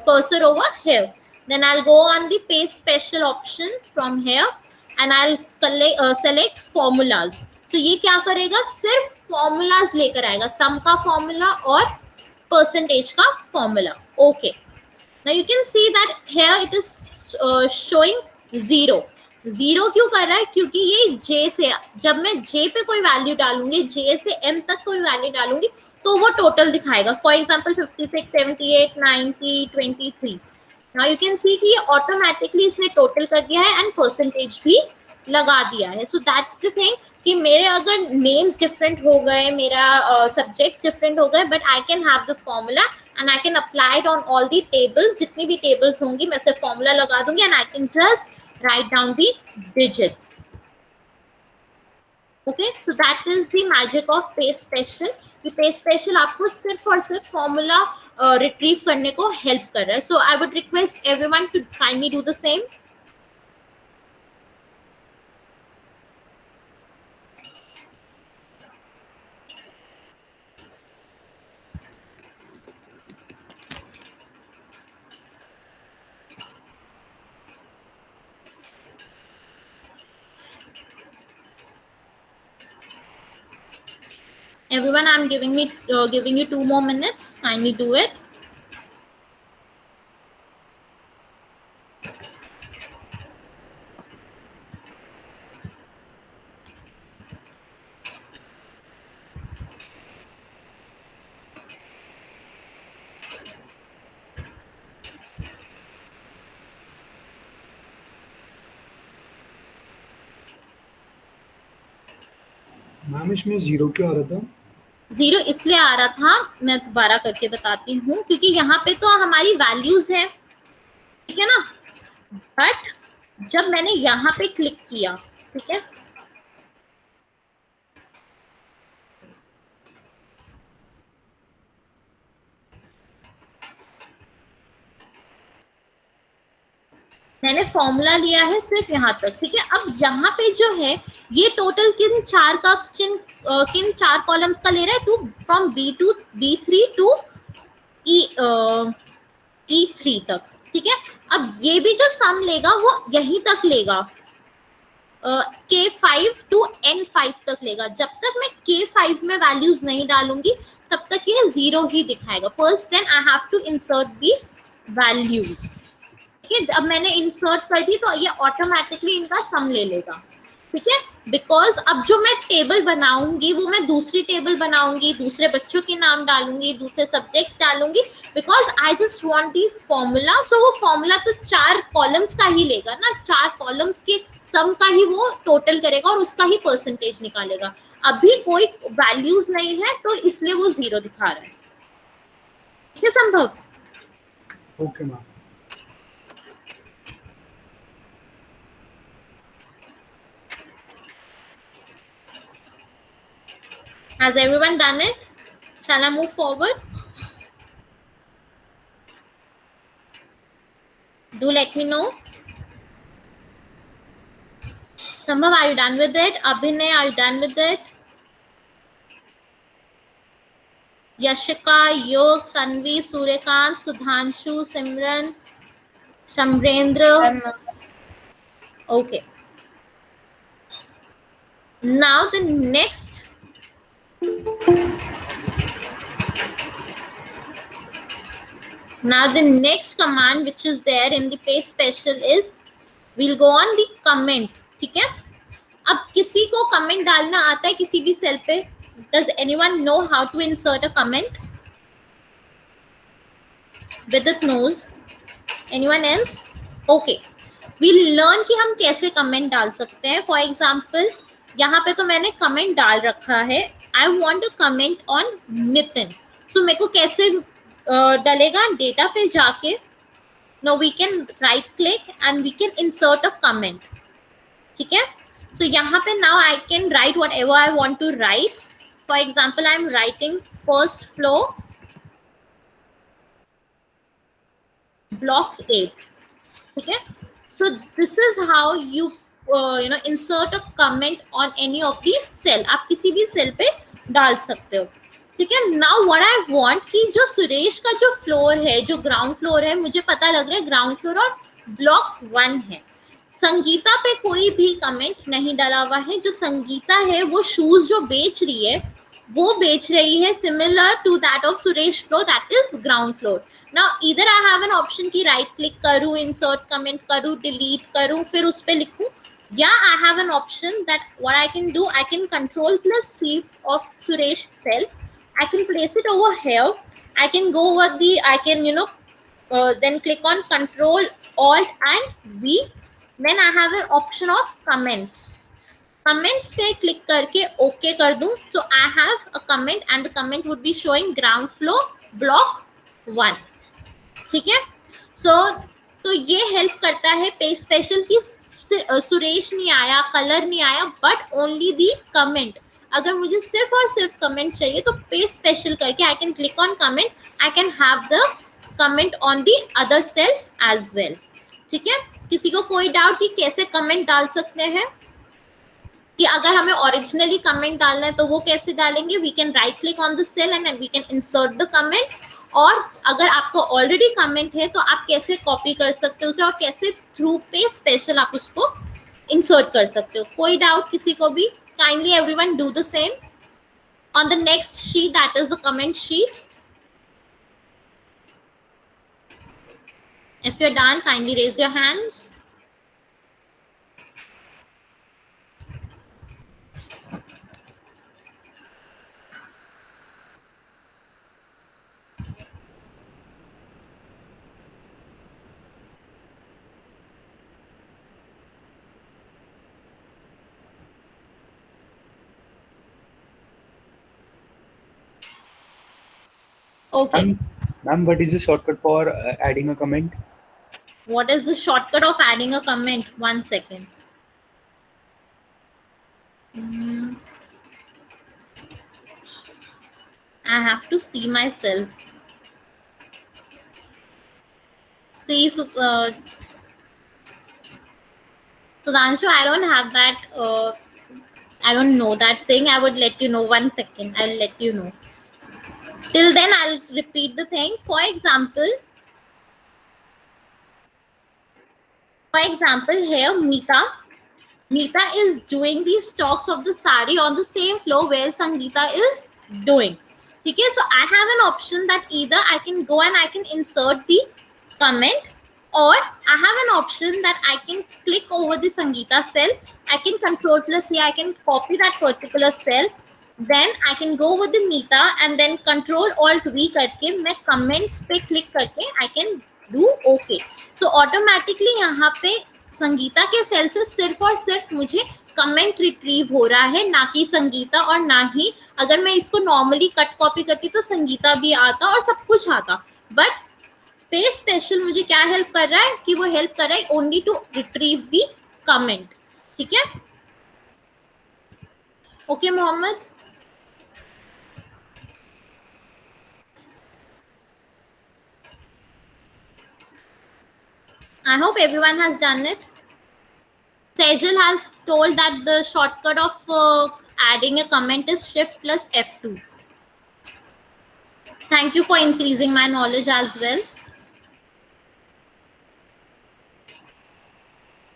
cursor over here. Then I'll go on the paste special option from here and I'll select formulas. तो ये क्या करेगा, सिर्फ formulas लेकर आएगा, sum का formula और percentage का formula. Okay. Now you can see that here it is showing 0. 0 क्यों कर रहा है, क्योंकि ये J से, जब मैं J पे कोई वैल्यू डालूंगी, J से M तक कोई वैल्यू डालूंगी तो वो टोटल दिखाएगा. For example 56, 78, 90, 23. Now you can see कि ये ऑटोमेटिकली इसने टोटल कर दिया है एंड परसेंटेज भी लगा दिया है. सो दैट्स द थिंग कि मेरे अगर नेम्स डिफरेंट हो गए, मेरा सब्जेक्ट डिफरेंट हो गए, but I can have the formula and I can apply it on all the tables. जितनी भी टेबल्स होंगी मैं सिर्फ फॉर्मूला लगा दूंगी and I can just write down the digits. Okay, so that is the magic of paste special. कि पेस्ट स्पेशल आपको सिर्फ और सिर्फ फॉर्मूला रिट्रीव करने को हेल्प कर रहा है. So I would request everyone to kindly do the same. Everyone, I'm giving you 2 more minutes. Kindly do it. Ma'am इसमें 0 क्यों आ रहा था? 0 इसलिए आ रहा था, मैं दोबारा करके बताती हूँ, क्योंकि यहाँ पे तो हमारी वैल्यूज है, ठीक है ना. बट जब मैंने यहाँ पे क्लिक किया, ठीक है, मैंने फॉर्मूला लिया है सिर्फ यहाँ तक, ठीक है. अब यहाँ पे जो है ये टोटल किन चार कॉलम्स का ले रहा है, to from B3 to E3 तक, ठीक है. अब ये भी जो सम लेगा वो यहीं तक लेगा, K5 टू N5 तक लेगा. जब तक मैं K5 में वैल्यूज नहीं डालूंगी तब तक ये 0 ही दिखाएगा. First then I have to insert the values. अब मैंने इंसर्ट कर दी तो ये ऑटोमेटिकली इनका सम ले लेगा, ठीक है. बिकॉज अब जो मैं टेबल बनाऊंगी वो मैं दूसरी टेबल बनाऊंगी, दूसरे बच्चों के नाम डालूंगी, दूसरे सब्जेक्ट्स डालूंगी, because I just want the formula. So वो फॉर्मूला तो 4 कॉलम्स का ही लेगा ना, 4 कॉलम्स के सम का ही वो टोटल करेगा और उसका ही परसेंटेज निकालेगा. अभी कोई वैल्यूज नहीं है तो इसलिए वो 0 दिखा रहा है. ठीक है संभव? Okay ma'am. Has everyone done it? Shall I move forward? Do let me know. Sambhav, are you done with it? Abhinay, are you done with it? Yashika, Yog, Tanvi, Suryakant, Sudhanshu, Simran, Shamrendra. Okay. Now the next command which is there in the paste special is we'll go on the comment. ठीक है. अब किसी को comment डालना आता है किसी भी सेल पे? Does anyone know how to insert a comment? Vidit knows. Anyone else? Okay. We'll learn कि हम कैसे comment डाल सकते हैं. For example, यहाँ पे तो मैंने comment डाल रखा है. I want to comment on Nitin. So मेरे को कैसे डलेगा? डेटा पे जाके now we can right click and we can insert a comment. ठीक है. So यहाँ पे now I can write whatever I want to write. For example, I am writing first floor block 8. ठीक है. So this is how you insert a comment on any of the cell, आप किसी भी सेल पे डाल सकते हो, ठीक है। नाउ व्हाट आई वांट कि जो सुरेश का जो फ्लोर है, जो ग्राउंड फ्लोर है, मुझे पता लग रहा है ग्राउंड फ्लोर और ब्लॉक 1 है। संगीता पे कोई भी कमेंट नहीं डाला हुआ है। जो संगीता है वो शूज जो बेच रही है वो बेच रही है similar to that of Suresh floor, that is ground floor. Now either I have an option की राइट क्लिक करूं, इंसर्ट कमेंट करूं, डिलीट करूं, फिर उस पे लिखूं, या I have an option that what I can do, I can control plus C of Suresh cell, I can place it over here. I can go over the, I can, then click on Control Alt and V. Then I have an option of comments. Comments पे click करके OK कर दूं. So I have a comment and the comment would be showing ground floor block 1. ठीक है? So तो ये help करता है पेज स्पेशल की सुरेश नहीं आया, कलर नहीं आया, but only the comment. अगर मुझे सिर्फ और सिर्फ कमेंट चाहिए तो पेज स्पेशल करके I can click on comment, I can have the comment on the other cell as well, ठीक है। किसी को कोई डाउट कि कैसे कमेंट डाल सकते हैं, कि अगर हमें ओरिजिनली कमेंट डालना है तो वो कैसे डालेंगे? We can right click on the cell and we can insert the comment, और अगर आपको ऑलरेडी कमेंट है तो आप कैसे कॉपी कर सकते हो उसे और कैसे थ्रू पेज स्पेशल आप उसको इंसर्ट कर सकते हो। कोई डाउट किसी को भी? Kindly everyone do the same on the next sheet, that is the comment sheet. If you're done, kindly raise your hands. Okay. Ma'am, what is the shortcut for adding a comment? What is the shortcut of adding a comment? 1 second. I have to see myself. See, Sudhanshu, I don't have that. I don't know that thing. I would let you know. 1 second. I'll let you know. Till then, I'll repeat the thing. For example, here Meeta is doing the stocks of the sari on the same floor where Sangeeta is doing. Okay, so I have an option that either I can go and I can insert the comment, or I have an option that I can click over the Sangeeta cell. I can Control plus C. I can copy that particular cell. Then I can go with the Meeta and then Control Alt V करके मैं comments पे click करके I can do OK. So automatically यहाँ पे संगीता के सेल से सिर्फ और सिर्फ मुझे कमेंट रिट्रीव हो रहा है, ना कि संगीता, और ना ही अगर मैं इसको नॉर्मली कट कॉपी करती तो संगीता भी आता और सब कुछ आता। बट पेज स्पेशल मुझे क्या हेल्प कर रहा है कि वो हेल्प कर रहा है only to retrieve the comment, ठीक है। Okay Mohammad, I hope everyone has done it. Sejal has told that the shortcut of adding a comment is Shift plus F2. Thank you for increasing my knowledge as well.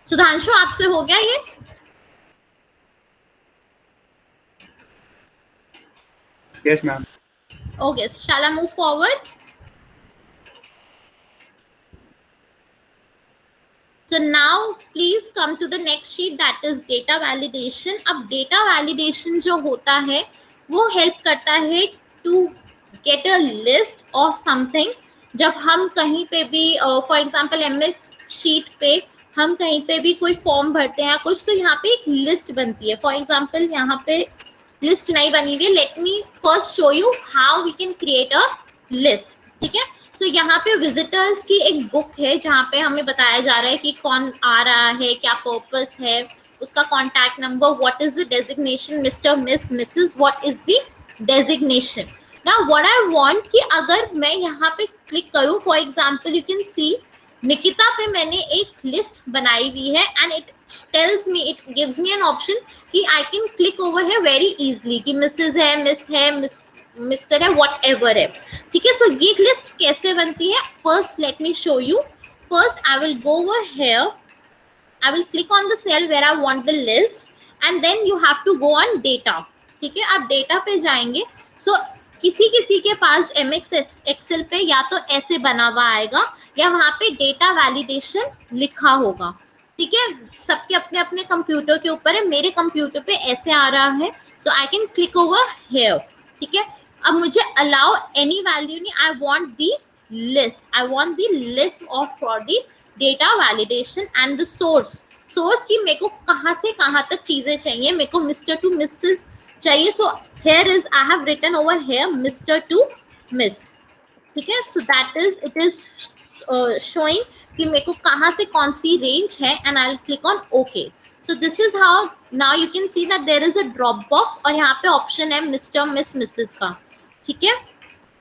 Sudhanshu, आपसे हो गया ये? Yes, ma'am. Okay, shall I move forward? So now please come to the next sheet, that is data validation. अब data validation जो होता है वो help करता है to get a list of something. जब हम कहीं पे भी for example MS sheet पे हम कहीं पे भी कोई फॉर्म भरते हैं या कुछ, तो यहाँ पे एक लिस्ट बनती है. फॉर एग्जाम्पल यहाँ पे लिस्ट नहीं बनी हुई है. Let me first show you how we can create a list. ठीक है, सो यहाँ पे विजिटर्स की एक बुक है जहाँ पे हमें बताया जा रहा है कि कौन आ रहा है, क्या पर्पस है, उसका contact number, what is the designation, mister, miss, Mrs, what is the designation. Now what I want कि अगर मैं यहाँ पे क्लिक करूँ, फॉर एग्जाम्पल यू कैन सी निकिता पे मैंने एक लिस्ट बनाई हुई है and it tells me, it gives me an option कि I can click over here very easily कि Mrs. है, Miss है, Mr. है, whatever है. ठीक है. So ये list कैसे बनती है? First let me show you. First I will go over here. I will click on the cell where I want the list and then you have to go on data. ठीक है. आप data पे जाएंगे. So किसी के पास MX Excel पे या तो ऐसे बना हुआ आएगा या वहां पे डेटा वैलिडेशन लिखा होगा. ठीक है. सबके अपने अपने कंप्यूटर के ऊपर है. मेरे कंप्यूटर पे ऐसे आ रहा है. So I can click over here. ठीक है. अब मुझे अलाउ एनी वैल्यू नहीं. I want the list. I want the list of for the data validation and the source की मेरे को कहाँ से कहाँ तक चीजें चाहिए. मेरे को मिस्टर टू मिसेस चाहिए. So here is I have written over here Mr to Miss. ठीक है. So that is it is showing कि मेरे को कहाँ से कौन सी रेंज है and I'll click on OK. So this is how now you can see that there is a drop box और यहाँ पे option है Mr. Miss Mrs. का. ठीक है.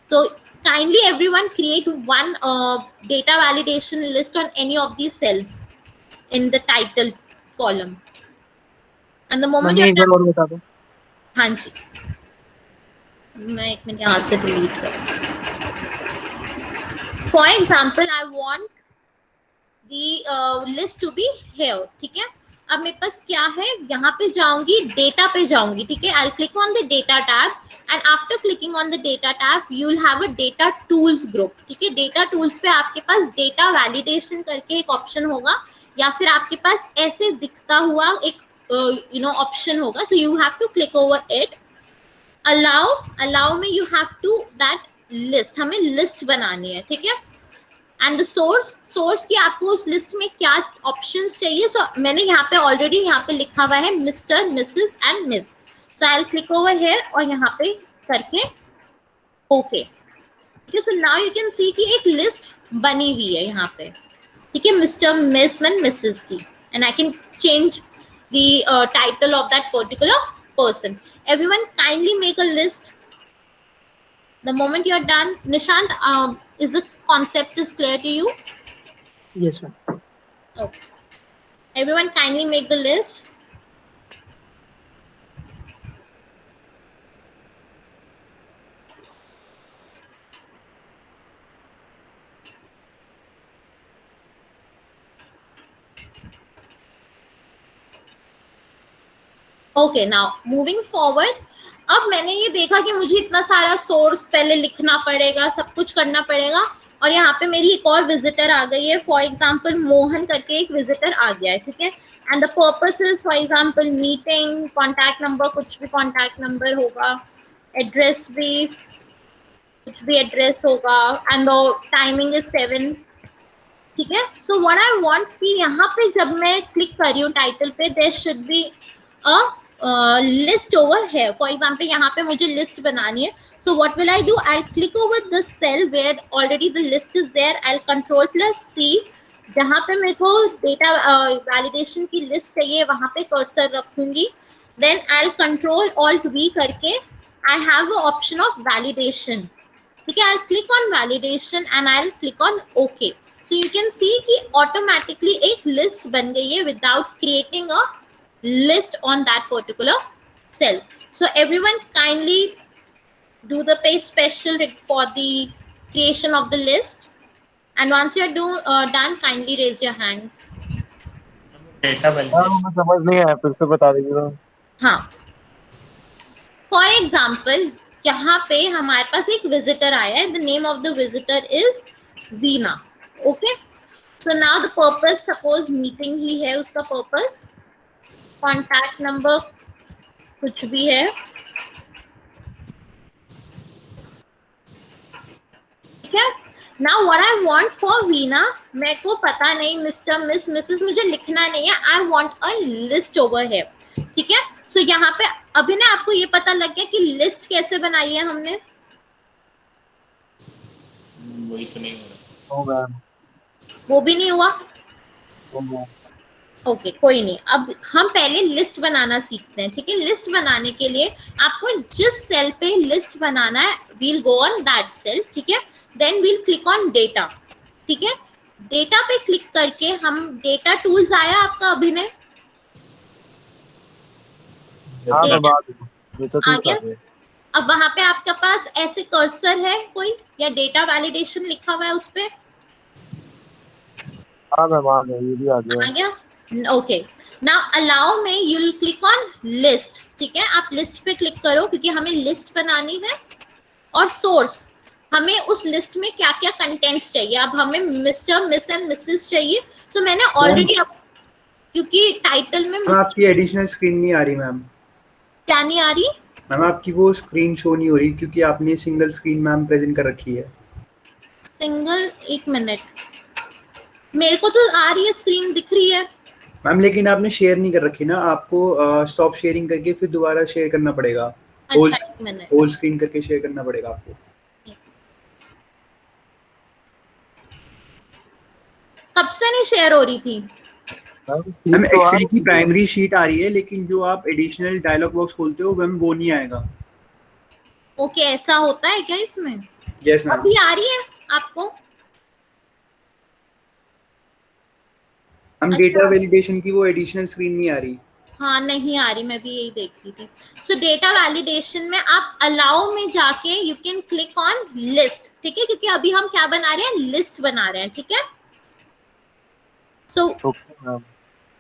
So kindly everyone create one data validation list on any of these cell in the title column. And the moment मैंने एक बार और बता दो. हाँ जी. मैं एक मिनट यहाँ से डिलीट करूँ. For example, I want the list to be here. ठीक है. अब मेरे पास क्या है, यहाँ पे जाऊंगी, डेटा पे जाऊंगी. ठीक है. I'll click on the data tab and after clicking on the data tab, you will have a data tools group. ठीक है. data tools पे आपके पास data validation करके एक ऑप्शन होगा या फिर आपके पास ऐसे दिखता हुआ एक ऑप्शन होगा. So you have to click over it. Allow में you have to that list. हमें लिस्ट बनानी है. ठीक है. एंड द सोर्स की आपको उस लिस्ट में क्या ऑप्शंस चाहिए. सो मैंने यहाँ पे ऑलरेडी यहाँ पे लिखा हुआ है mister Mrs and miss. So I will click over here और यहाँ पे करके ओके. ठीक है. So now you can see कि एक लिस्ट बनी हुई है यहाँ पे. ठीक है. मिस्टर मिस एंड मिसेस की. And I can change the title of that particular person. Everyone kindly make a list. The moment you are done, Nishant, is the concept is clear to you? Yes, ma'am. Okay. Everyone, kindly make the list. Okay. Now, moving forward. अब मैंने ये देखा कि मुझे इतना सारा सोर्स पहले लिखना पड़ेगा, सब कुछ करना पड़ेगा और यहाँ पे मेरी एक और विजिटर आ गई है. फॉर एग्जांपल मोहन करके एक विजिटर आ गया है. ठीक है. And the purpose is for example meeting. Contact number कुछ भी कॉन्टैक्ट नंबर होगा. एड्रेस भी कुछ भी एड्रेस होगा. And the timing is 7. ठीक है. सो व्हाट आई वांट कि यहाँ पे जब मैं क्लिक कर रही हूँ टाइटल पे, there should be a list over here. For example, यहाँ पे मुझे list बनानी है. So what will I do? I'll click over the cell where already the list is there. I'll Control+C. जहाँ पे मेरे को data validation की list चाहिए वहाँ पे cursor रखूंगी. Then I'll Control+Alt+V करके I have an option of validation. ठीक है. I'll click on validation and I'll click on OK. So you can see कि automatically एक list बन गई है without creating a list on that particular cell. So everyone kindly do the page special for the creation of the list. And once you are done, kindly raise your hands. मैं समझ नहीं आया, फिर से बता दीजिए. हाँ. For example, यहाँ पे हमारे पास एक visitor आया है. The name of the visitor is Veena. Okay. So now the purpose, suppose meeting ही है उसका purpose. कॉन्टैक्ट नंबर कुछ भी है. ठीक है. Now what I want for Veena, मेरे को पता नहीं मिस्टर मिस मिसेस मुझे लिखना नहीं है. I want a list over here. ठीक है. सो यहाँ पे अभी ना आपको ये पता लग गया कि लिस्ट कैसे बनाई है हमने. वही तो नहीं हो रहा. वो भी नहीं हुआ. ओके. कोई नहीं. अब हम पहले लिस्ट बनाना सीखते हैं. ठीक है. लिस्ट बनाने के लिए आपको जिस सेल पे लिस्ट बनाना है, we'll go on that cell. ठीक है. Then we'll click on data. ठीक है. डेटा पे क्लिक करके हम डेटा टूल्स आया आपका अभिनय. हाँ मैं Data बात ये तो आ ठीक गया? कर रहे अब वहां पे आपके पास ऐसे कर्सर है कोई या डेटा वैलिडेशन लिखा हुआ है उस पे? हाँ मैम आ गया, ये भी आ गया। आ गया? ओके, नाउ अलाउ में you will click on list. ठीक है, आप लिस्ट पे क्लिक करो क्योंकि हमें लिस्ट बनानी है। और सोर्स, हमें उस लिस्ट में क्या क्या कंटेंट्स चाहिए। अब हमें मिस्टर, मिस एंड मिसेस चाहिए। तो मैंने ऑलरेडी, क्योंकि टाइटल में मैम आपकी एडिशनल स्क्रीन नहीं आ रही मैम। क्या नहीं आ रही? मैम आपकी वो स्क्रीन शो नहीं हो रही क्योंकि आपने सिंगल स्क्रीन मैम प्रेजेंट कर रखी है। सिंगल, एक मिनट, मेरे को तो आ रही है, स्क्रीन दिख रही है मैम लेकिन आपने शेयर नहीं कर रखी ना, आपको स्टॉप शेयरिंग करके फिर दोबारा शेयर करना पड़ेगा। अच्छा, एक मिनट, होल स्क्रीन करके शेयर करना पड़ेगा आपको। कब से नहीं शेयर हो रही थी? मैम एक्सेल की प्राइमरी शीट आ रही है लेकिन जो आप एडिशनल डायलॉग बॉक्स खोलते हो मैम वो नहीं आएगा। ओके, ऐसा होता है क्या इसमें? Yes ma'am. अभी आ रही है आपको? हम डेटा वैलिडेशन की वो एडिशनल स्क्रीन नहीं आ रही। हाँ, नहीं आ रही, मैं भी यही देख रही थी। सो डेटा वैलिडेशन में आप अलाउ में जाके you can click on list. ठीक है, क्योंकि अभी हम क्या बना रहे हैं, लिस्ट बना रहे हैं। ठीक है, सो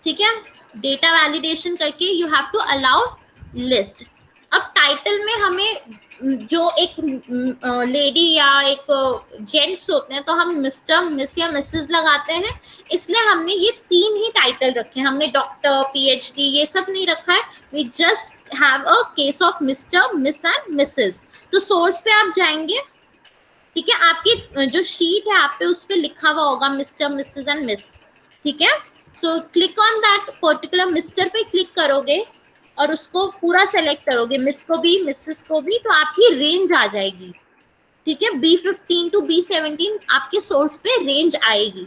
ठीक है, डेटा वैलिडेशन करके you have to allow list. अब टाइटल में हमें जो एक लेडी या एक जेंट्स होते हैं तो हम मिस्टर, मिस या मिसेस लगाते हैं, इसलिए हमने ये 3 ही टाइटल रखे हैं। हमने डॉक्टर, पीएचडी ये सब नहीं रखा है। We just have a case of Mr, Miss and Mrs. तो सोर्स पे आप जाएंगे, ठीक है, आपकी जो शीट है आप पे उस पे लिखा हुआ होगा मिस्टर, मिसेस एंड मिस। ठीक है, so click on that particular mister पे क्लिक करोगे और उसको पूरा सेलेक्ट करोगे, मिस को भी, मिसेस को भी, तो आपकी रेंज आ जाएगी। ठीक है, B15 टू B17 आपके सोर्स पे रेंज आएगी।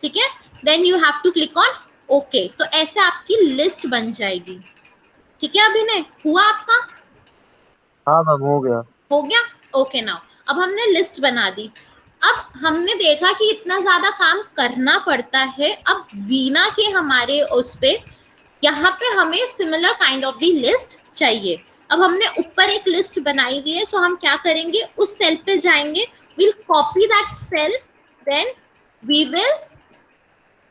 ठीक है, then you have to click on okay. तो ऐसे आपकी लिस्ट बन जाएगी। ठीक है, अभिनय हुआ आपका? हाँ मैम हो गया। हो गया? ओके, नाउ अब हमने लिस्ट बना दी। अब हमने देखा कि इतना ज्यादा काम करना पड़ता है। अब वीना के हमारे उस पे, यहाँ पे हमें similar kind of the list चाहिए। अब हमने ऊपर एक लिस्ट बनाई हुई है, सो हम क्या करेंगे, उस सेल पे जाएंगे, will copy that cell, then we will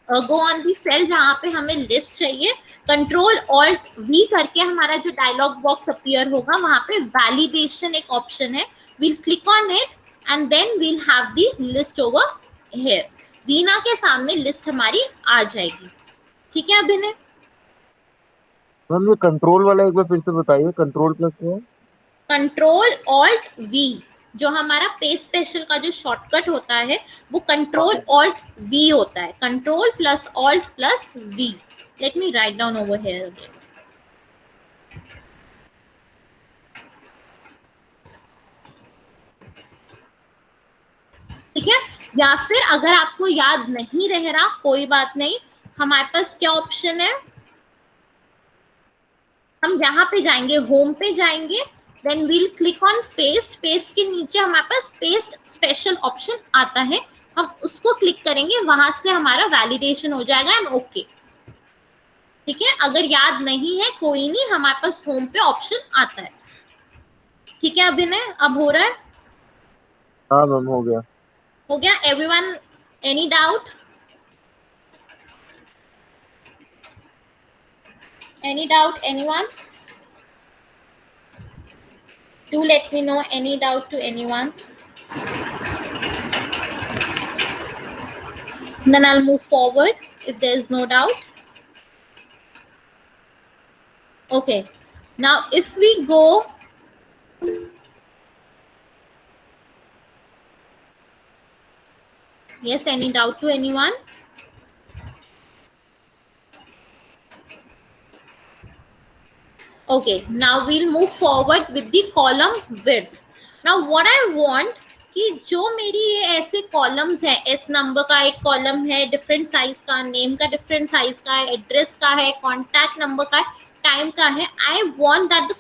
go on the cell जहाँ पे हमें लिस्ट चाहिए। कंट्रोल ऑल्ट वी करके हमारा जो डायलॉग बॉक्स अपीयर होगा वहां पे वैलिडेशन एक ऑप्शन है, will click on it and then will have the list over here. Veena के सामने लिस्ट हमारी आ जाएगी। ठीक है अभिनय? मैम ये कंट्रोल वाला एक बार फिर से बताइए, कंट्रोल प्लस क्या है? कंट्रोल ऑल्ट वी, जो हमारा पे स्पेशल का जो शॉर्टकट होता है वो कंट्रोल ऑल्ट वी होता है। Control plus alt plus V. Let me write down over here again. ठीक है, या फिर अगर आपको याद नहीं रह रहा कोई बात नहीं, हमारे पास क्या ऑप्शन है, हम यहाँ पे जाएंगे, होम पे जाएंगे, then we'll click on paste. Paste के नीचे हमारे पास पेस्ट स्पेशल ऑप्शन आता है, हम उसको क्लिक करेंगे, वहां से हमारा वैलिडेशन हो जाएगा एंड ओके। ठीक है, अगर याद नहीं है कोई नहीं, हमारे पास होम पे ऑप्शन आता है। ठीक है अभिनय, अब हो रहा है? हाँ मैम हो गया। हो गया? Everyone, any doubt? Any doubt, anyone? Do let me know any doubt to anyone. Then I'll move forward if there is no doubt. Okay. Now if we go, yes, any doubt to anyone? Okay, now we'll move forward with the column width. Now what I want कि जो मेरी ये ऐसे कॉलम्स है, एस नंबर का एक कॉलम है डिफरेंट साइज का, नेम का डिफरेंट साइज का है, एड्रेस का है, कॉन्टैक्ट नंबर का है, टाइम का है, I want that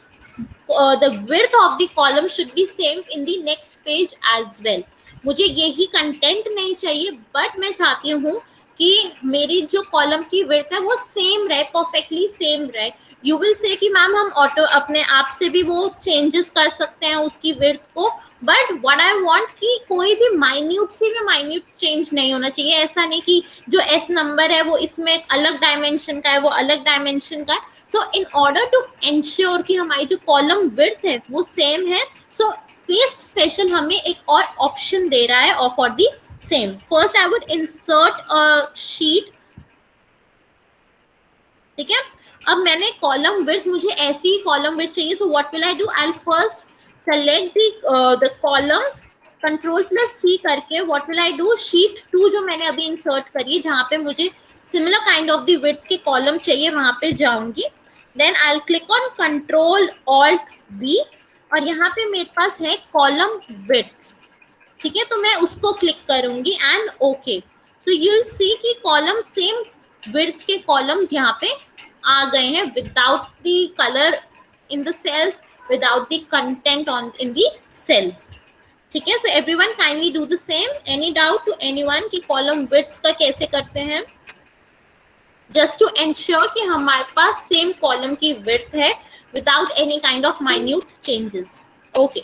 the width of the column should be same in the next page as well. मुझे यही कंटेंट नहीं चाहिए, बट मैं चाहती हूँ कि मेरी जो कॉलम की विड्थ है वो सेम रहे, परफेक्टली सेम रहे। यू विल से कि मैम हम ऑटो अपने आप से भी वो चेंजेस कर सकते हैं उसकी विड्थ को, बट व्हाट आई वांट कि कोई भी माइन्यूट से भी माइन्यूट चेंज नहीं होना चाहिए। ऐसा नहीं कि जो एस नंबर है वो इसमें अलग डायमेंशन का है, वो अलग डायमेंशन का है। सो इन ऑर्डर टू एंश्योर कि हमारी जो कॉलम विड्थ है वो सेम है, सो पेस्ट स्पेशल हमें एक और ऑप्शन दे रहा है for the same. First I would insert a sheet, ठीक है। अब मैंने कॉलम विड्थ, मुझे ऐसी ही कॉलम विड्थ चाहिए, सो what will I do, I first select the columns, Ctrl+C करके what will I do, sheet 2 जो मैंने अभी इंसर्ट करी है जहां पे मुझे similar kind of the width के कॉलम चाहिए वहां पे जाऊंगी। Then I click on Ctrl+Alt+V और यहाँ पे मेरे पास है कॉलम विड्थ, ठीक है। तो मैं उसको क्लिक करूंगी and okay. So you will see कि कॉलम सेम विड्थ के कॉलम्स यहाँ पे आ गए हैं without the colour in the cells, without the content on in the cells, ठीक है। So everyone kindly do the same. Any doubt to anyone कि कॉलम विड्थ्स का कैसे करते हैं, जस्ट टू एंश्योर कि हमारे पास सेम कॉलम की विड्थ है without any kind of minute changes. Okay,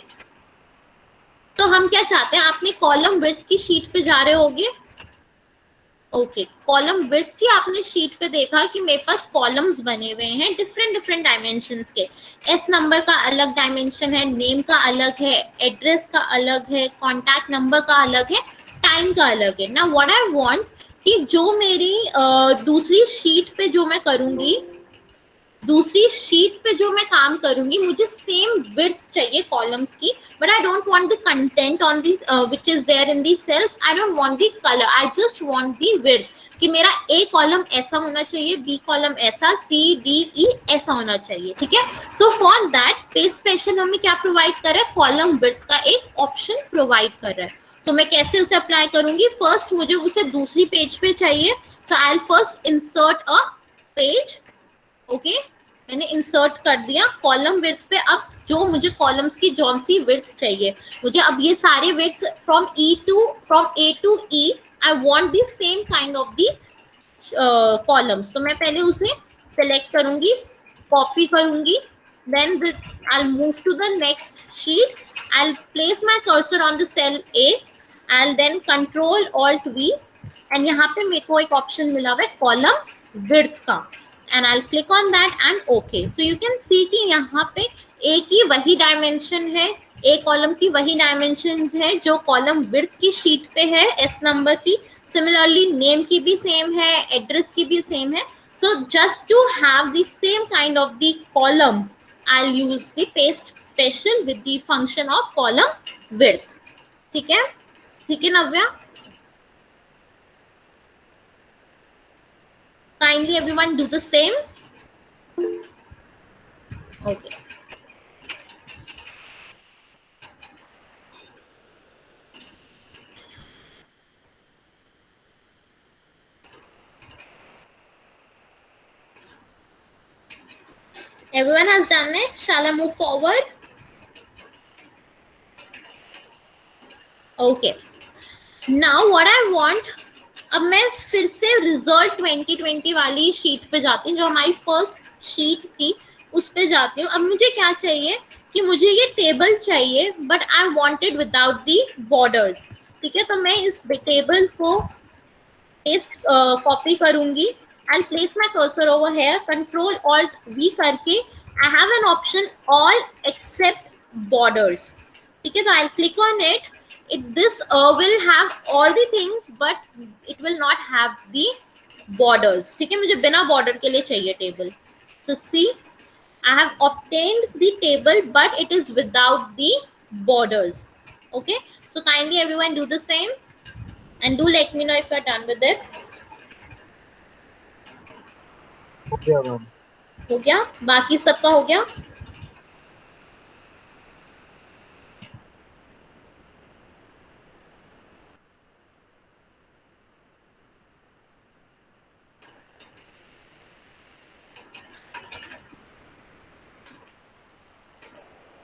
तो हम क्या चाहते हैं, आपने कॉलम विड्थ की शीट पे जा रहे होगे। ओके, कॉलम विड्थ की आपने शीट पे देखा कि मेरे पास कॉलम्स बने हुए हैं डिफरेंट डिफरेंट डायमेंशंस के। एस नंबर का अलग डायमेंशन है, नेम का अलग है, एड्रेस का अलग है, कॉन्टैक्ट नंबर का अलग है, टाइम का अलग है ना। व्हाट आई वांट कि जो मेरी दूसरी शीट पे जो मैं करूंगी, दूसरी शीट पे जो मैं काम करूंगी, मुझे सेम विड्थ चाहिए कॉलम्स की, but I don't want the content on this which is there in the cells, I don't want the colour, I just want the width कि मेरा ए कॉलम ऐसा होना चाहिए, बी कॉलम ऐसा, सी डी ई ऐसा होना चाहिए, ठीक है। So for that page special हमें क्या प्रोवाइड कर रहा है, कॉलम विड्थ का एक ऑप्शन प्रोवाइड कर रहा है। सो मैं कैसे उसे अप्लाई करूंगी, फर्स्ट मुझे उसे दूसरी पेज पे चाहिए, so I will first insert a page. Okay, मैंने इंसर्ट कर दिया कॉलम विड्थ पे। अब जो मुझे कॉलम्स की जौन सी विड्थ चाहिए, मुझे अब ये सारे width from A to E I want the same kind of the columns. तो मैं पहले उसे सेलेक्ट करूंगी, कॉपी करूंगी, then I will move to the next sheet, I will place my cursor on the cell A, I will then Ctrl+Alt+V and यहाँ पे मेरे को एक ऑप्शन मिला हुआ है कॉलम विड्थ का, and I'll click on that and okay. So you can see कि यहाँ पे A की वही डायमेंशन है, A कॉलम की वही डायमेंशन है जो कॉलम विड्थ की शीट पे है एस नंबर की। सिमिलरली नेम की भी सेम है, एड्रेस की भी सेम है। So just to have the same kind of the column, I'll use the paste special with the function of column width. ठीक है, ठीक है नव्या? Kindly everyone do the same. Okay. Everyone has done it. Shall I move forward? Okay. Now what I want, अब मैं फिर से रिजल्ट 2020 वाली शीट पे जाती हूँ, जो हमारी फर्स्ट शीट थी उस पे जाती हूँ। अब मुझे क्या चाहिए कि मुझे ये टेबल चाहिए, but I wanted without the borders, ठीक है। तो मैं इस टेबल को पेस्ट कॉपी करूंगी and place my cursor over here, Ctrl+Alt+V करके I have an option all except borders, ठीक है। तो आई click on it, this will have all the things but it will not have the borders, ठीक है। मुझे बिना बॉर्डर के लिए चाहिए table. so see, I have obtained the table but it is without the borders. Okay, so kindly everyone do the same and do let me know if you are done with it. हो गया मैम। हो गया, बाकी सबका हो गया?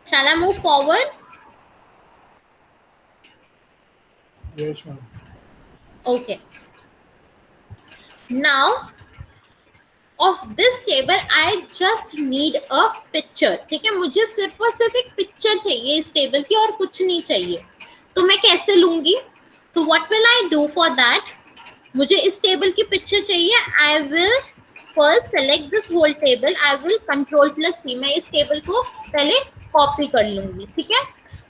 Shall I move forward? Yes, ma'am. Okay. Now of this table I just need a picture. ठीक है, मुझे सिर्फ और सिर्फ एक पिक्चर चाहिए इस टेबल की और कुछ नहीं चाहिए. तो मैं कैसे लूंगी? तो what will I do for that? मुझे इस टेबल की पिक्चर चाहिए. I will first select this whole table. I will Ctrl+C. मैं इस टेबल को पहले कॉपी कर लूंगी. ठीक है,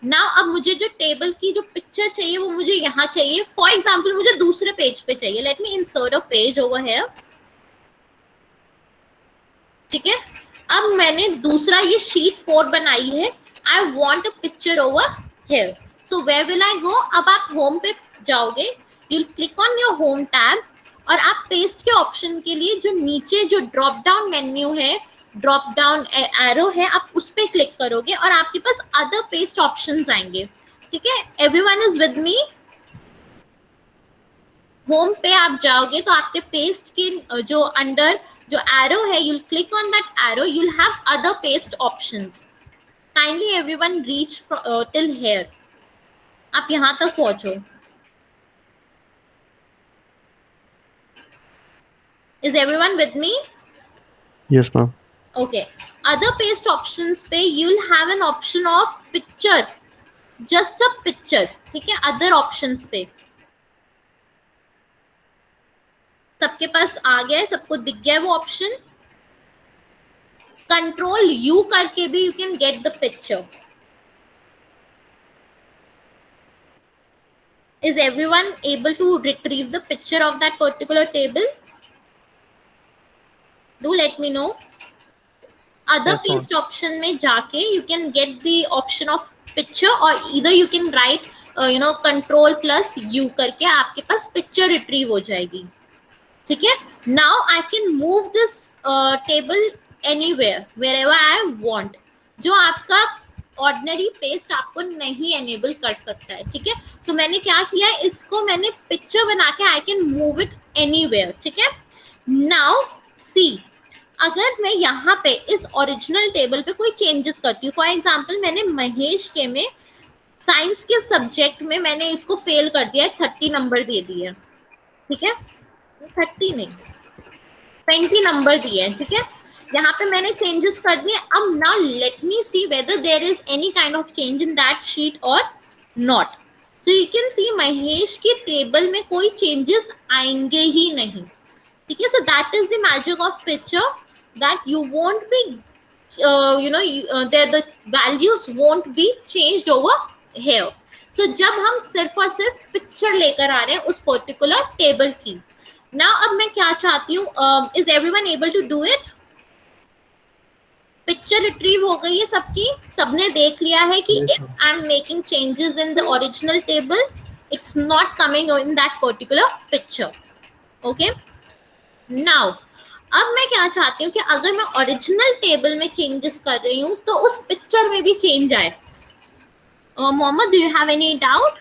नाउ अब मुझे जो टेबल की जो पिक्चर चाहिए वो मुझे यहाँ चाहिए. फॉर एग्जाम्पल मुझे दूसरे पेज पे चाहिए. Let me insert a page over here. ठीक है, अब मैंने दूसरा ये शीट 4 बनाई है. I want a picture over here. So where will I go? अब आप होम पे जाओगे, you will click on your home tab और आप पेस्ट के ऑप्शन के लिए जो नीचे जो ड्रॉप डाउन मेन्यू है, ड्रॉप डाउन एरो है, आप उस पे क्लिक करोगे और आपके पास अदर पेस्ट ऑप्शंस आएंगे. ठीक है, everyone is with me? Home पे आप जाओगे तो आपके पेस्ट के जो अंडर जो एरो है, you'll click on that arrow, you'll have other paste options. Kindly everyone reach till here. आप यहां तक पहुंचो. Is everyone with me? Yes, ma'am. Okay. Other paste options पे you'll have an option of picture. Just a picture. ठीक है, other options पे सबके पास आ गया है, सबको दिख गया है वो ऑप्शन. Ctrl+U करके भी you can get the picture. Is everyone able to retrieve the picture of that particular table? Do let me know. Other paste option में जाके you can get the option of picture or either you can write Ctrl+U करके आपके पास पिक्चर रिट्रीव हो जाएगी. ठीक है, now I can move this table anywhere wherever I want. जो आपका ऑर्डिनरी पेस्ट आपको नहीं एनेबल कर सकता है. ठीक है, सो मैंने क्या किया है, इसको मैंने पिक्चर बना के आई कैन मूव इट एनीवेयर. ठीक है, नाउ सी, अगर मैं यहाँ पे इस ओरिजिनल टेबल पे कोई चेंजेस करती हूँ, फॉर एग्जाम्पल मैंने महेश के में साइंस के सब्जेक्ट में मैंने इसको फेल कर दिया, 30 नंबर दे दिए. ठीक है, 30 नहीं 20 नंबर दिए हैं. ठीक है, यहाँ पे मैंने चेंजेस कर दिए. अब now let me see whether there is any kind of change in that sheet और not. So you can see Mahesh की टेबल में कोई चेंजेस आएंगे ही नहीं. ठीक है, so that is the magic of picture, that you won't be the values won't be changed over here. So जब हम सिर्फ और सिर्फ पिक्चर लेकर आ रहे हैं उस पर्टिकुलर टेबल की. Now अब मैं क्या चाहती हूँ, is everyone able to do it? Picture retrieve हो गई है सबकी, सबने देख लिया है कि if I'm making changes in the original table, it's not coming in that particular picture. Okay? Now अब मैं क्या चाहती हूँ कि अगर मैं ओरिजिनल टेबल में चेंजेस कर रही हूँ तो उस पिक्चर में भी चेंज आए. Mohammad, do you have any doubt?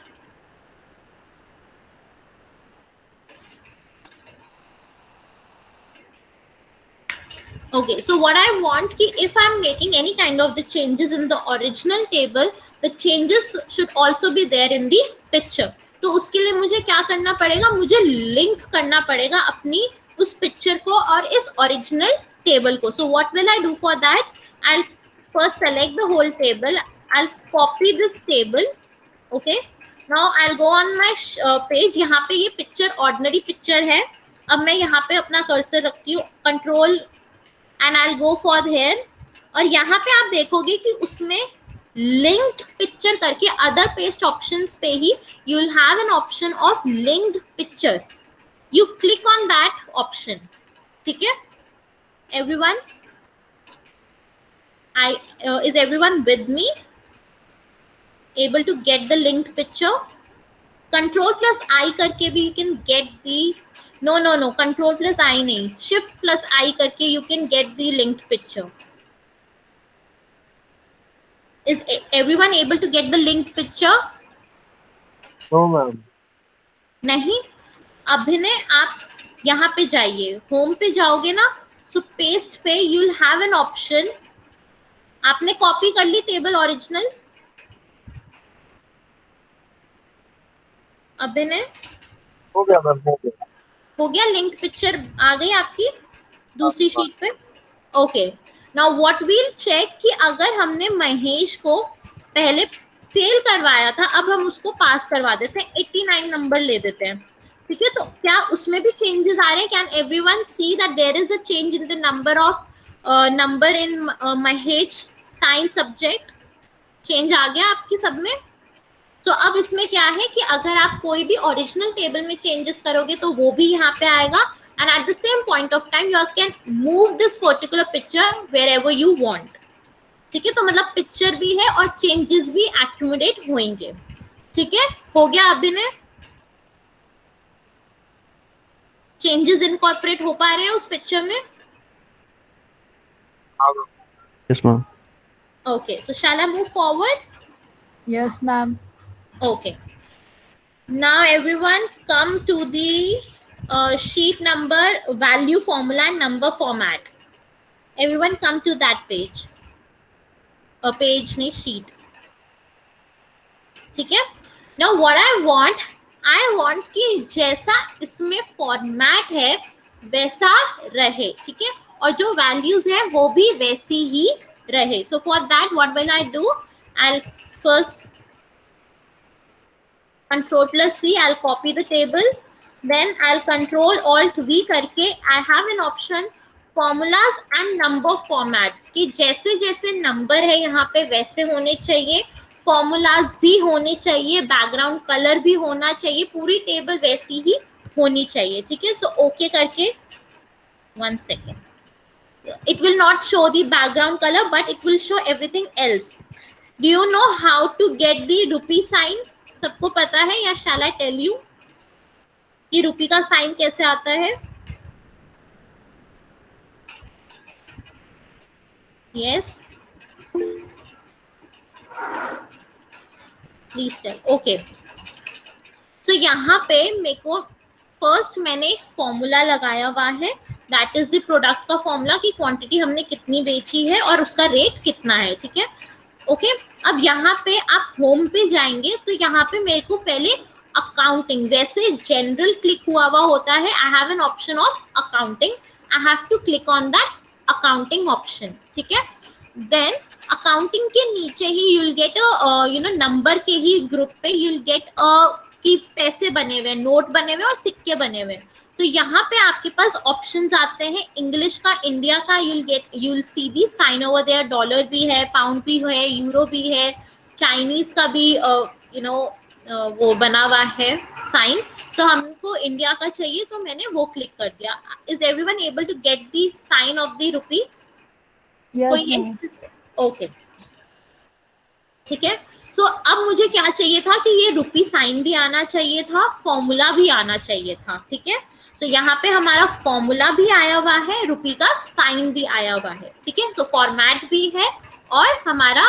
Okay, so what I want ki if I'm making any kind of the changes in the original table, the changes should also be there in the picture. तो उसके लिए मुझे क्या करना पड़ेगा, मुझे लिंक करना पड़ेगा अपनी उस पिक्चर को और इस ओरिजिनल टेबल को. So what will I do for that? I'll first select the whole table. I'll copy this table. Okay. Now I'll go on my page. यहाँ पे ये पिक्चर ऑर्डिनरी पिक्चर है. अब मैं यहाँ पे अपना कर्सर रखती हूँ, control and I'll go for here. और यहाँ पे आप देखोगे कि उसमें linked picture करके other paste options पे ही you will have an option of linked picture. You click on that option. ठीक है, everyone? Is everyone with me? Able to get the linked picture? Ctrl+I करके भी you can get the No, Ctrl+I नहीं, Shift+I करके you can get the linked picture. Is everyone able to get the linked picture? No, ma'am. नहीं. अभिनय, आप यहाँ पे जाइए, होम पे जाओगे ना, सो पेस्ट पे you'll have an option. आपने कॉपी कर ली टेबल ओरिजिनल? अभिनय, हो गया मैम, हो गया. हो गया, लिंक पिक्चर आ गई आपकी. दूसरी शीट पे। Okay, now what we'll check कि अगर हमने महेश को पहले फेल करवाया था, अब हम उसको पास करवा देते हैं, 89 नंबर ले देते हैं, ठीक है। तो क्या उसमें भी चेंजेस आ रहे हैं? Can everyone see that there is a change in the number in Mahesh science subject? Change आ गया आपकी सब में? तो अब इसमें क्या है कि अगर आप कोई भी ओरिजिनल टेबल में चेंजेस करोगे तो वो भी यहाँ पे आएगा, and at the same point of time you can move this particular picture wherever you want, ठीक है। तो मतलब पिक्चर भी है और चेंजेस भी एक्यूमुलेट होंगे, ठीक है। हो गया अभिनय? चेंजेस इनकॉर्पोरेट हो पा रहे हैं उस पिक्चर में? Yes, ma'am. Okay, so shall I move forward? Yes, ma'am. Okay. Now everyone come to the sheet number value formula and number format. Everyone come to that page. Page नहीं sheet. ठीक है? Now what I want कि जैसा इसमें फॉर्मेट है वैसा रहे, ठीक है, और जो वैल्यूज है वो भी वैसी ही रहे. So for that what will I do? I'll first Control plus C, I'll copy the table, then I'll Control Alt V करके I have an option formulas and number formats कि जैसे जैसे नंबर है यहाँ पे वैसे होने चाहिए, फॉर्मूलाज भी होने चाहिए, बैकग्राउंड कलर भी होना चाहिए, पूरी टेबल वैसी ही होनी चाहिए, ठीक है. सो ओके करके 1 second. It will not show the background color but it will show everything else. Do you know how to get the rupee sign? सबको पता है या shall I tell you कि रुपी का साइन कैसे आता है? Yes. Please tell. Okay. So यहाँ पे मेरे को फर्स्ट मैंने एक फॉर्मूला लगाया हुआ है, दैट इज द प्रोडक्ट का फॉर्मूला कि क्वांटिटी हमने कितनी बेची है और उसका रेट कितना है, ठीक है. ओके अब यहाँ पे आप होम पे जाएंगे तो यहाँ पे मेरे को पहले अकाउंटिंग, वैसे जनरल क्लिक हुआ होता है, I have an option of accounting, I have to click on that accounting option, ठीक है. देन अकाउंटिंग के नीचे ही यू विल गेट नंबर के ही ग्रुप पे यू विल गेट कि पैसे बने हुए, नोट बने हुए और सिक्के बने हुए. तो यहाँ पे आपके पास ऑप्शंस आते हैं, इंग्लिश का, इंडिया का, you will see the sign over there, dollar भी है, पाउंड भी है, यूरो भी है, चाइनीज का भी वो बना हुआ है साइन. सो हमको इंडिया का चाहिए तो मैंने वो क्लिक कर दिया. Is everyone able to get the sign of the rupee? Okay ठीक है. सो अब मुझे क्या चाहिए था कि ये रुपी साइन भी आना चाहिए था, फॉर्मूला भी आना चाहिए था, ठीक है. सो यहाँ पे हमारा फॉर्मूला भी आया हुआ है, रुपी का साइन भी आया हुआ है, ठीक है. सो फॉर्मेट भी है और हमारा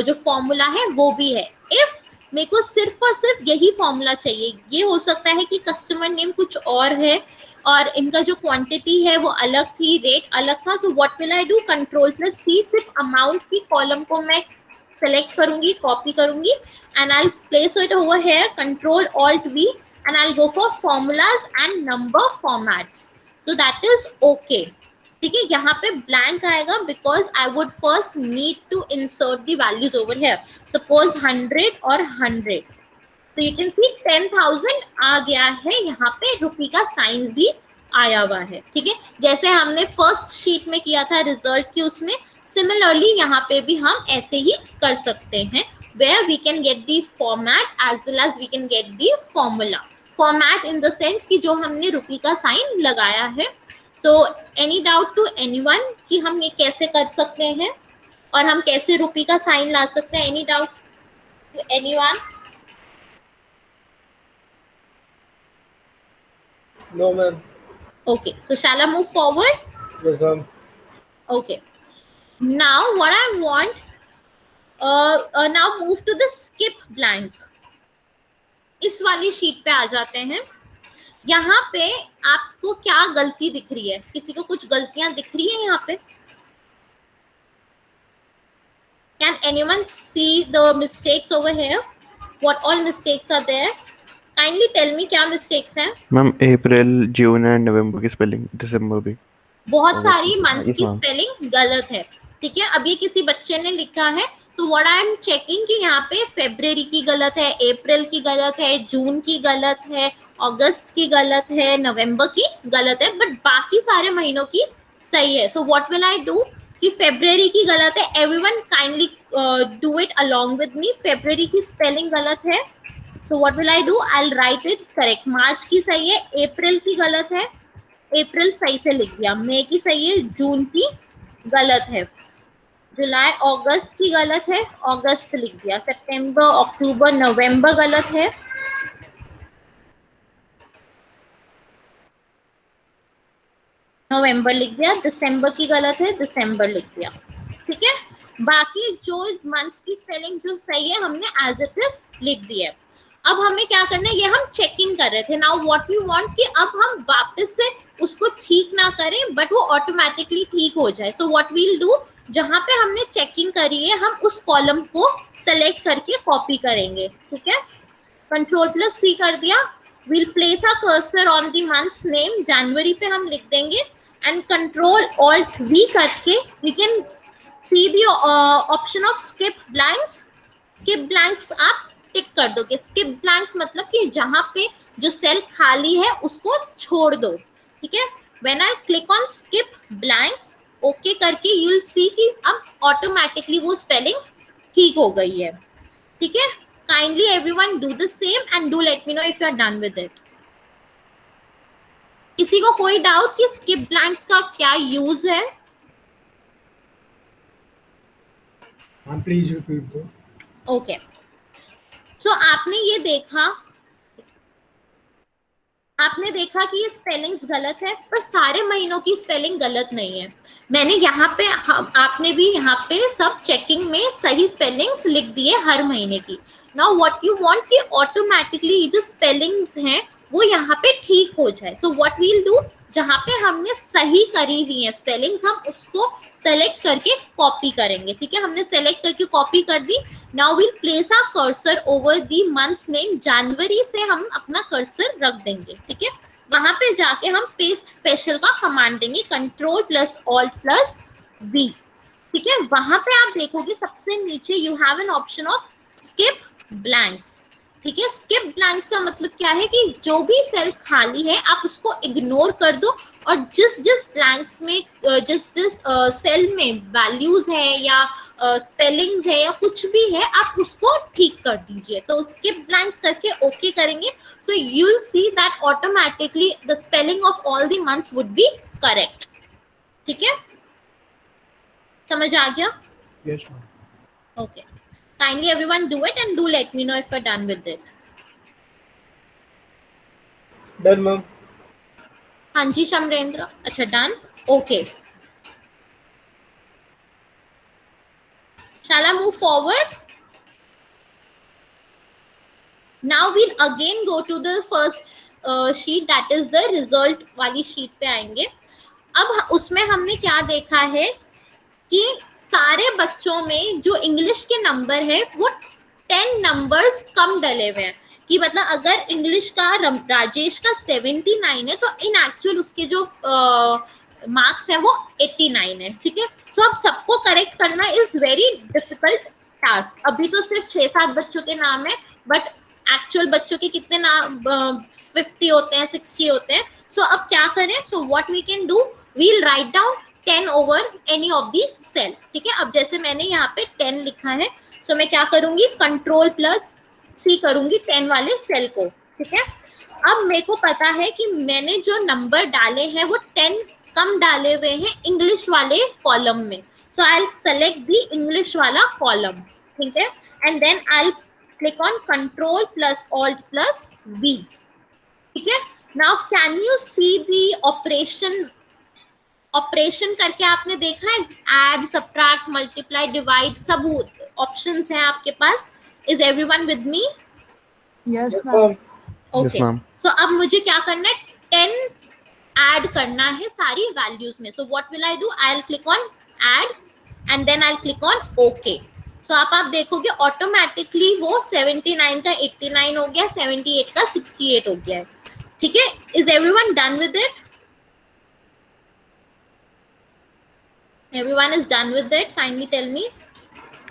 जो फॉर्मूला है वो भी है. इफ मेरे को सिर्फ और सिर्फ यही फॉर्मूला चाहिए, ये हो सकता है कि कस्टमर नेम कुछ और है और इनका जो क्वांटिटी है वो अलग थी, रेट अलग था. So what will I do? Control plus C, सिर्फ अमाउंट की कॉलम को मैं सेलेक्ट करूंगी, कॉपी करूंगी and I place it over here, control alt V and I go for formulas and number formats. So that is okay, ठीक है. यहाँ पे ब्लैंक आएगा because I would first need to insert the values over here. Suppose 100 और 100, तो यू कैन सी 10,000 आ गया है, यहाँ पे रुपी का साइन भी आया हुआ है, ठीक है. जैसे हमने फर्स्ट शीट में किया था रिजल्ट की, उसमें सिमिलरली यहाँ पे भी हम ऐसे ही कर सकते हैं, where we can get the format as well as we can get the formula. Format in the sense कि जो हमने रुपी का साइन लगाया है. So any doubt to anyone कि हम ये कैसे कर सकते हैं और हम कैसे रुपी का साइन ला सकते हैं? Any doubt to anyone? No, ma'am. Okay, so shall I move forward? Yes, ma'am. Okay. Now what I want, now move to the skip blank. इस वाली शीट पे आ जाते हैं. यहाँ पे आपको क्या गलती दिख रही है? किसी को कुछ गलतियां दिख रही है यहाँ पे? Can anyone see the mistakes over here? What all mistakes are there? Kindly tell me क्या mistakes हैं? Ma'am April, June and November की स्पेलिंग, दिसंबर भी. बहुत सारी Okay. मंथ्स Yes, की ma'am. स्पेलिंग गलत है, ठीक है। अब ये किसी बच्चे ने लिखा है, so what I am checking कि यहाँ पे फेब्रुअरी की गलत है, अप्रैल की गलत है, जून की गलत है, अगस्त की गलत है, नवंबर की गलत है, बट बाकी सारे महीनों की सही है। So what will I do कि फेब्रुअरी की गलत है, everyone kindly do it along with me. February की स्पेलिंग गलत है, so what will I do, I will write it correct. March की सही है, अप्रैल की गलत है, अप्रैल सही से लिख दिया, मई की सही है, जून की गलत है, जुलाई अगस्त की गलत है, अगस्त लिख दिया, सितंबर अक्टूबर नवंबर गलत है, नवंबर लिख दिया, दिसंबर की गलत है, दिसंबर लिख दिया, ठीक है। बाकी जो मंथ्स की स्पेलिंग जो सही है हमने एज इट इज लिख दी है। अब हमें क्या करना है, ये हम चेकिंग कर रहे थे। नाउ व्हाट यू वांट कि अब हम वापस से उसको ठीक ना करें, बट वो ऑटोमेटिकली ठीक हो जाए। सो व्हाट वील डू, जहां पे हमने चेकिंग करी है हम उस कॉलम को सेलेक्ट करके कॉपी करेंगे, ठीक है। Ctrl+C कर दिया, we'll place a cursor on the month's name, जनवरी पे हम लिख देंगे, and Ctrl+Alt+V करके we can see the option of skip blanks। skip blanks आप टिक कर दोगे। skip blanks मतलब कि जहां पे जो सेल खाली है उसको छोड़ दो, ठीक है। when I click on skip blanks, okay करके you will see कि अब ऑटोमेटिकली वो स्पेलिंग्स ठीक हो गई है, ठीक है। Kindly everyone do the same and do let me know if you are done with it। किसी को कोई डाउट कि skip blanks का क्या यूज है? हाँ प्लीज रिपीट दो। ओके, सो आपने ये देखा, आपने देखा कि ये स्पेलिंग्स गलत है, पर सारे महीनों की स्पेलिंग गलत नहीं है। मैंने यहाँ पे, आपने भी यहाँ पे सब चेकिंग में सही स्पेलिंग्स लिख दिए हर महीने की। नाउ व्हाट यू वांट कि ऑटोमेटिकली जो स्पेलिंग्स हैं वो यहाँ पे ठीक हो जाए। सो व्हाट वील डू, जहाँ पे हमने सही करी हुई है स्पेलिंग्स हम उसको सेलेक्ट करके कॉपी करेंगे, ठीक है। हमने सेलेक्ट करके कॉपी कर दी। Now we'll place a cursor over the months name, जनवरी से हम अपना कर्सर रख देंगे, ठीक है। वहां पे जाके हम पेस्ट स्पेशल का कमांड देंगे, Ctrl+Alt+V, ठीक है। वहां पे आप देखोगे सबसे नीचे you have an option of skip blanks, ठीक है। स्किप ब्लैंक्स का मतलब क्या है कि जो भी सेल खाली है आप उसको इग्नोर कर दो, और जिस जिस ब्लैंक्स में जिस सेल में वैल्यूज है या स्पेलिंग्स है या कुछ भी है आप उसको ठीक कर दीजिए। तो स्किप ब्लैंक्स करके ओके करेंगे, सो you will see that automatically the spelling of all the months would be correct, ठीक है। समझ आ गया? Yes ma'am. Okay, kindly everyone do it and do let me know if you're done with it। Done ma'am. हाँ जी शमरेंद्र, अच्छा done, okay. Shall I move forward? Now we'll again go to the first sheet, that is the result वाली sheet पे आएंगे। अब उसमें हमने क्या देखा है कि सारे बच्चों में जो इंग्लिश के नंबर है वो 10 नंबर्स कम डले हुए हैं, कि मतलब अगर इंग्लिश का राजेश का 79 है तो इन एक्चुअल उसके जो मार्क्स है वो 89 है, ठीक है। सो अब सबको करेक्ट करना इज वेरी डिफिकल्ट टास्क। अभी तो सिर्फ 6-7 बच्चों के नाम है, बट एक्चुअल बच्चों के कितने नाम 50 होते हैं, 60 होते हैं। सो अब क्या करें, so what we can do, we'll write down 10 over any of the cell, ठीक है। अब जैसे मैंने यहाँ पे 10 लिखा है, सो मैं क्या करूंगी, Ctrl+C करूंगी 10 वाले सेल को, ठीक है। अब मेरे को पता है कि मैंने जो नंबर डाले हैं वो 10 कम डाले हुए हैं इंग्लिश वाले कॉलम में, so I will select the English वाला कॉलम, ठीक है, and then I will click on Ctrl+Alt+V, ठीक है। Now can you see the operation करके आपने देखा है, ऐड, सब्ट्रैक्ट, मल्टीप्लाई, डिवाइड, सब ऑप्शंस हैं आपके पास। Is everyone with me? Yes ma'am. Okay, ma'am. So अब मुझे क्या करना है, 10 ऐड करना है सारी वैल्यूज में। So what will I do, I will click on add and then I will click on okay. So आप देखोगे ऑटोमेटिकली वो 79 का 89 हो गया, 78 का 68 हो गया है, ठीक है। Is everyone done with it? Everyone is done with it? Kindly tell me.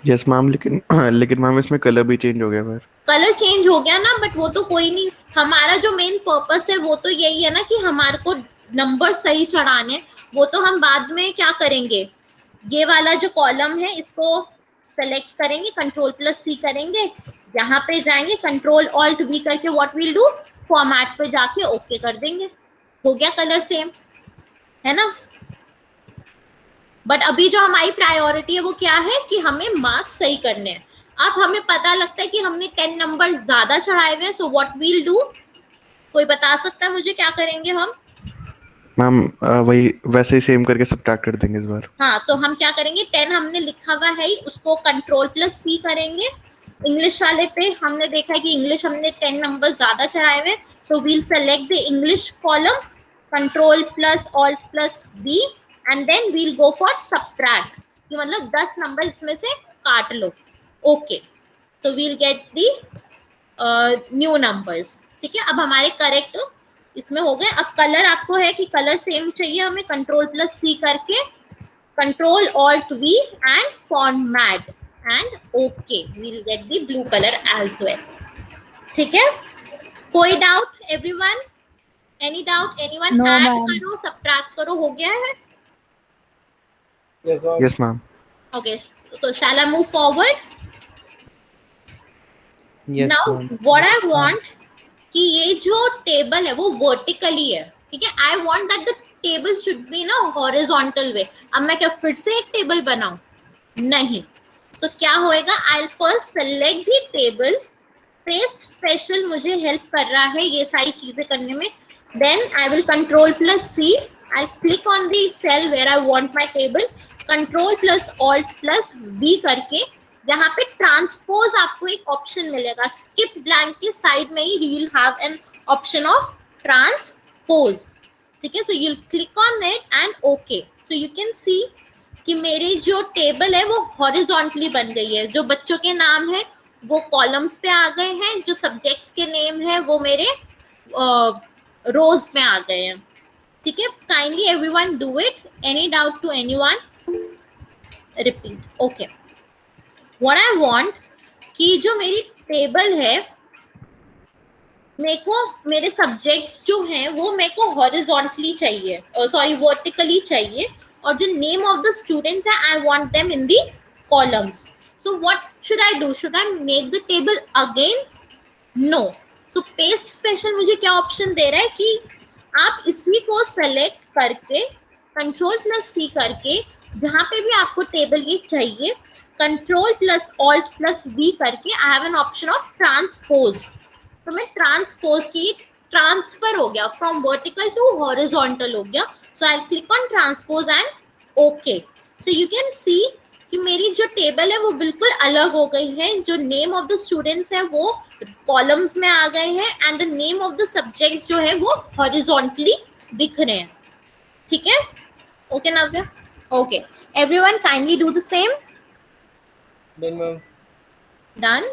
Yes ma'am, लेकिन मैम इसमें कलर भी चेंज हो गया फिर। कलर चेंज हो गया ना, बट वो तो कोई नहीं, हमारा जो मेन पर्पस है वो तो यही है ना कि हमारे को नंबर सही चढ़ाने। वो तो हम बाद में क्या करेंगे, ये वाला जो कॉलम है इसको सेलेक्ट करेंगे, कंट्रोल प्लस सी करेंगे, यहाँ पे जाएंगे, कंट्रोल ऑल्ट वी करके व्हाट विल डू, फॉर्मेट पे जाके ओके कर देंगे, हो गया कलर सेम, है ना। बट अभी जो हमारी प्रायोरिटी है वो क्या है कि हमें मार्क्स सही करने हैं। अब हमें पता लगता है कि हमने 10 नंबर ज्यादा चढ़ाए हुए हैं, सो व्हाट विल डू, कोई बता सकता है मुझे क्या करेंगे हम? मैम वही वैसे ही सेम करके सब्ट्रैक्ट कर देंगे इस बार। हाँ, तो हम क्या करेंगे, 10 हमने लिखा हुआ है उसको कंट्रोल प्लस सी करेंगे। इंग्लिश वाले पे हमने देखा है कि इंग्लिश हमने 10 नंबर ज्यादा चढ़ाए हुए, so we'll select the English column, control plus alt plus V, and then we'll go for subtract, कि मतलब 10 नंबर इसमें से काट लो, ओके, तो we'll get the new numbers. ठीक है, अब हमारे करेक्ट इसमें हो गए। अब कलर आपको है कि कलर सेम चाहिए हमें, कंट्रोल प्लस सी करके control alt V and format and okay, we'll get the blue colour as well. ठीक है, कोई doubt everyone? Any doubt anyone? No, add ma'am. करो, सबट्रैक्ट करो, हो गया है? Yes ma'am. Okay, so shall I move forward? Yes, Now, ma'am. what I want कि ये जो टेबल है वो वर्टिकली है, ठीक है। I want that the table should be ना horizontal way। अब मैं क्या फिर से एक टेबल बनाऊं? नहीं। So क्या होएगा? I'll first select the table। Paste special मुझे हेल्प कर रहा है ये सारी चीजें करने में। Then I will control plus C। I'll click on the cell where I want my table। Control plus alt plus V करके यहाँ पे ट्रांसपोज आपको एक ऑप्शन मिलेगा, स्किप ब्लैंक के साइड में ही you will have an option of transpose. ठीक है, so you click on it and okay. So you can see कि मेरी जो टेबल है वो हॉरिजॉन्टली बन गई है, जो बच्चों के नाम है वो कॉलम्स पे आ गए हैं, जो सब्जेक्ट्स के नेम है वो मेरे रोज में आ गए हैं। ठीक है, kindly everyone do it. Any doubt to anyone? Repeat, okay. What I want कि जो मेरी टेबल है, मेरे को मेरे सब्जेक्ट्स जो हैं वो मेरे को हॉरिजॉन्टली चाहिए, सॉरी वर्टिकली चाहिए, और जो नेम ऑफ द स्टूडेंट्स है I want them in the columns. So what should I do? Should I make the table again? No. So paste special मुझे क्या ऑप्शन दे रहा है कि आप इसी को सेलेक्ट करके कंट्रोल प्लस सी करके जहां पे भी आपको टेबल ये चाहिए, control plus alt plus V करके I have an option of transpose. तो मैं ट्रांसपोज की ट्रांसफर हो गया, फ्रॉम वर्टिकल टू हॉरिजॉन्टल हो गया। So I click on transpose and okay. So you can see कि मेरी जो टेबल है वो बिल्कुल अलग हो गई है, जो नेम ऑफ द स्टूडेंट्स है वो कॉलम्स में आ गए हैं, and the name of the subjects जो है वो हॉरिजॉन्टली दिख रहे हैं। ठीक है, okay Navya? Okay, everyone kindly do the same. Done, ma'am. Done.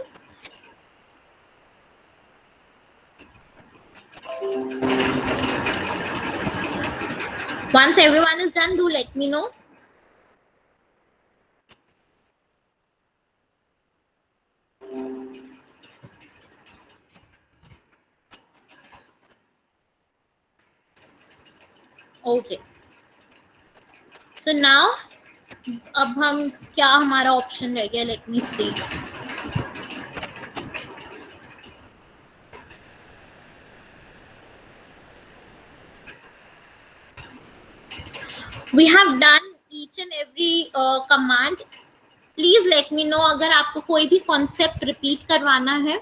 Once everyone is done, do let me know. Okay. So now, अब हम क्या हमारा ऑप्शन रह गया, let me see. We have done each and every command. Please let me know अगर आपको कोई भी कॉन्सेप्ट रिपीट करवाना है।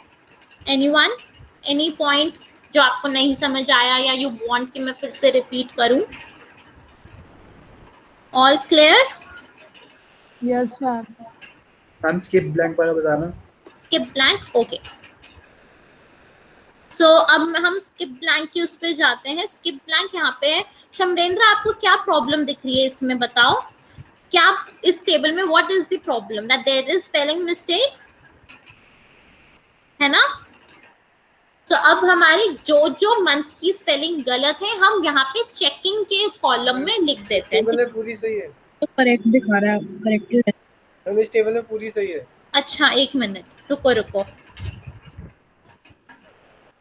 Anyone? Any point जो आपको नहीं समझ आया या you want कि मैं फिर से रिपीट करूं? All clear? Yes, ma'am. Ma'am skip blank वाला बताना। Skip blank, okay. सो अब हम स्किप ब्लैंक की उस पे जाते हैं। स्किप ब्लैंक यहाँ पे है। शमरेंद्र, आपको क्या प्रॉब्लम दिख रही है इसमें, बताओ क्या इस टेबल में what is the problem? That there is spelling mistakes, है ना? तो अब हमारी जो जो मंथ की स्पेलिंग गलत है हम यहाँ पे चेकिंग के कॉलम में लिख देते हैं। पूरी सही है। तो करेक्ट दिखा रहा है, करेक्ट। मैम इस टेबल में पूरी सही है। अच्छा, एक मिनट, रुको रुको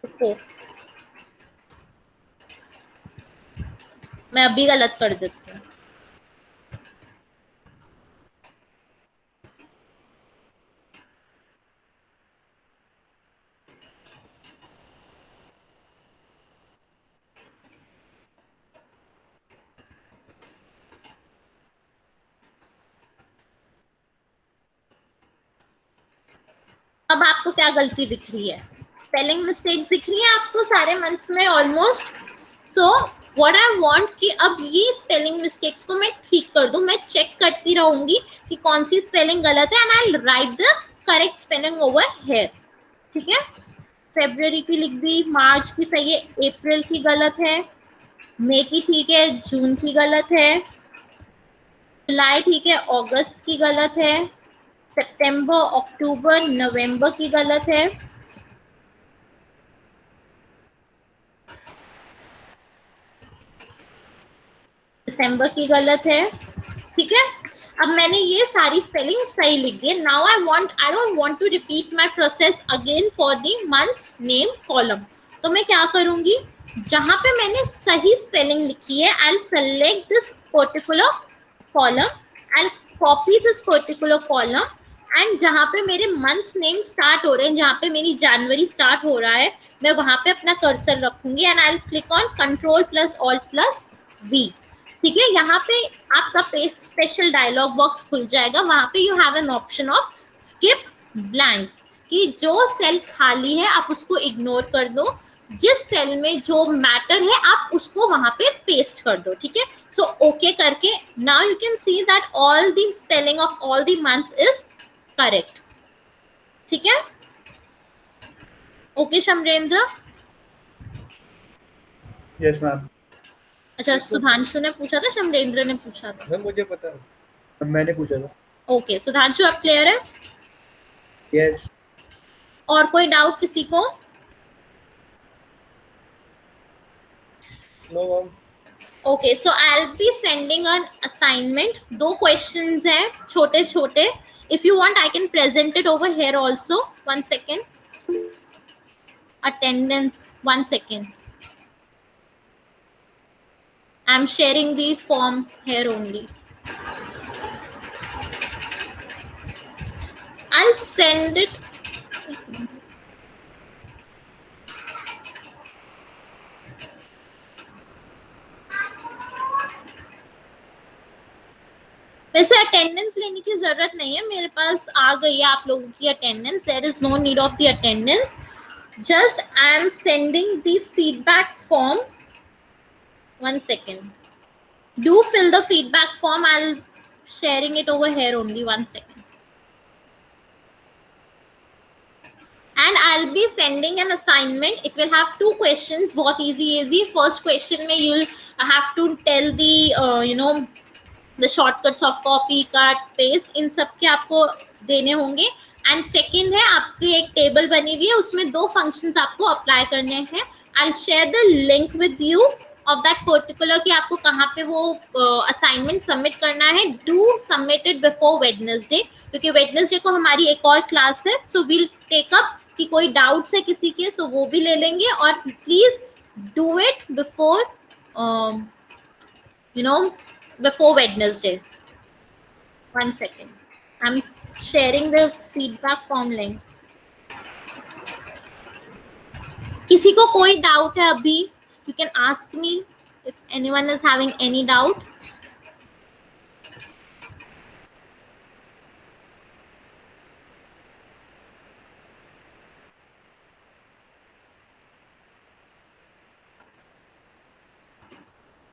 रुको, मैं अभी गलत कर देती हूँ। अब आपको क्या गलती दिख रही है? स्पेलिंग मिस्टेक्स दिख रही है आपको सारे मंथ्स में almost. So what I want कि अब ये स्पेलिंग मिस्टेक्स को मैं ठीक कर दूं, मैं चेक करती रहूंगी कि कौन सी स्पेलिंग गलत है and I right the correct spelling over here. ठीक है, फरवरी की लिख दी, मार्च की सही है, अप्रैल की गलत है, मई की ठीक है, जून की गलत है, जुलाई ठीक है, अगस्त की गलत है, सितंबर, अक्टूबर, नवंबर की गलत है, दिसंबर की गलत है। ठीक है, अब मैंने ये सारी स्पेलिंग सही लिख दी। Now I don't want to repeat my process again for the months name column. तो मैं क्या करूंगी, जहां पे मैंने सही स्पेलिंग लिखी है, I select this particular column, I copy this particular column, and जहां पे मेरे मंथ्स नेम स्टार्ट हो रहे हैं, जहां पे मेरी जनवरी स्टार्ट हो रहा है, मैं वहां पे अपना कर्सर रखूंगी and I click on control plus alt plus V. ठीक है, यहाँ पे आपका पेस्ट स्पेशल डायलॉग बॉक्स खुल जाएगा, वहां पे you have an option of skip blanks, कि जो सेल खाली है आप उसको इग्नोर कर दो, जिस सेल में जो मैटर है आप उसको वहां पे पेस्ट कर दो। ठीक है, सो ओके करके now you can see that all the spelling of all the months is correct. ठीक है, ओके शमरेंद्र? Yes ma'am. अच्छा, सुधांशु ने पूछा था, शमरेंद्र ने पूछा था? मैम मुझे पता है, मैंने पूछा था। ओके, सुधांशु अब क्लियर है? यस। और कोई डाउट किसी को? No ma'am. Okay, so I will be sending an assignment, 2 questions हैं छोटे छोटे। If you want I can present it over here also. 1 second, attendance, 1 second, I am sharing the form here only. I'll send it. वैसे अटेंडेंस लेने की जरूरत नहीं है, मेरे पास आ गई है आप लोगों की attendance, there is no need of the attendance, just I am sending the feedback form. 1 second, do fill the feedback form, I'll sharing it over here only. 1 second, and I'll be sending an assignment. It will have 2 questions, बहुत easy. First question में you'll have to tell the the shortcuts of copy, cut, paste, इन सब के आपको देने होंगे। एंड सेकेंड है, आपकी एक टेबल बनी हुई है, उसमें 2 फंक्शंस आपको अप्लाई करने हैं। I share the link with you of that particular, कि आपको कहाँ पे वो असाइनमेंट सबमिट करना है। Do submit it before Wednesday, क्योंकि वेडनेसडे को हमारी एक और क्लास है, सो वील टेक अप कि कोई डाउट्स है किसी के तो वो भी ले लेंगे। और please do it before before Wednesday. 1 second, I'm sharing the feedback form link. किसी को कोई डाउट है अभी? You can ask me if anyone is having any doubt.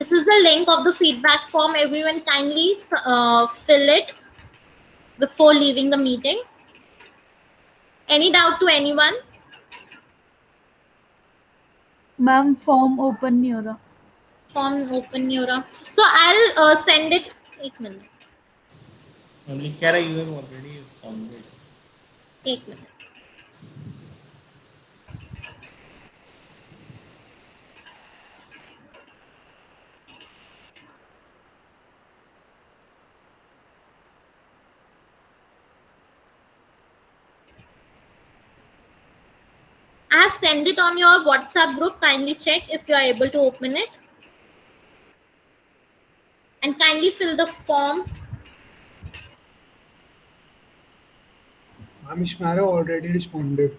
This is the link of the feedback form. Everyone kindly fill it before leaving the meeting. Any doubt to anyone? Ma'am form open नहीं हो रहा। Form open नहीं हो रहा, so I'll send it. 1 minute. Only Kara you have already found it. 1 minute. I have sent it on your WhatsApp group. Kindly check if you are able to open it. And kindly fill the form. Ma'am, Ishmara already responded.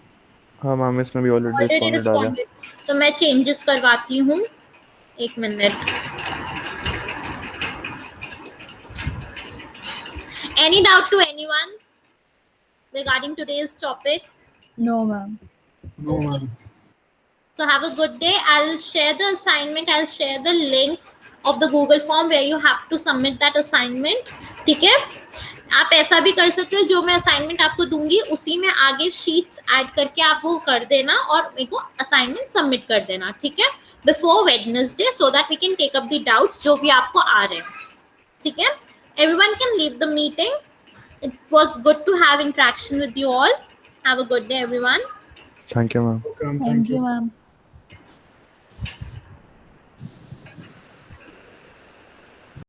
हाँ मैम इसमें भी ऑलरेडी Already रिस्पॉन्डेड आ गया. responded. तो मैं changes करवाती हूँ. एक minute. Any doubt to anyone regarding today's topic? No, ma'am. No, ma'am. So have a good day. I'll share the assignment. I'll share the link of the Google form where you have to submit that assignment. ठीक है? आप ऐसा भी कर सकते हो, जो मैं असाइनमेंट आपको दूंगी उसी में आगे शीट्स ऐड करके आप वो कर देना और मेरे को असाइनमेंट सबमिट कर देना. ठीक है? Before Wednesday, so that we can take up the doubts जो भी आपको आ रहे हैं. ठीक है? Everyone can leave the meeting. It was good to have interaction with you all. Have a good day, everyone. Thank you ma'am. Okay, ma'am, Thank you, ma'am.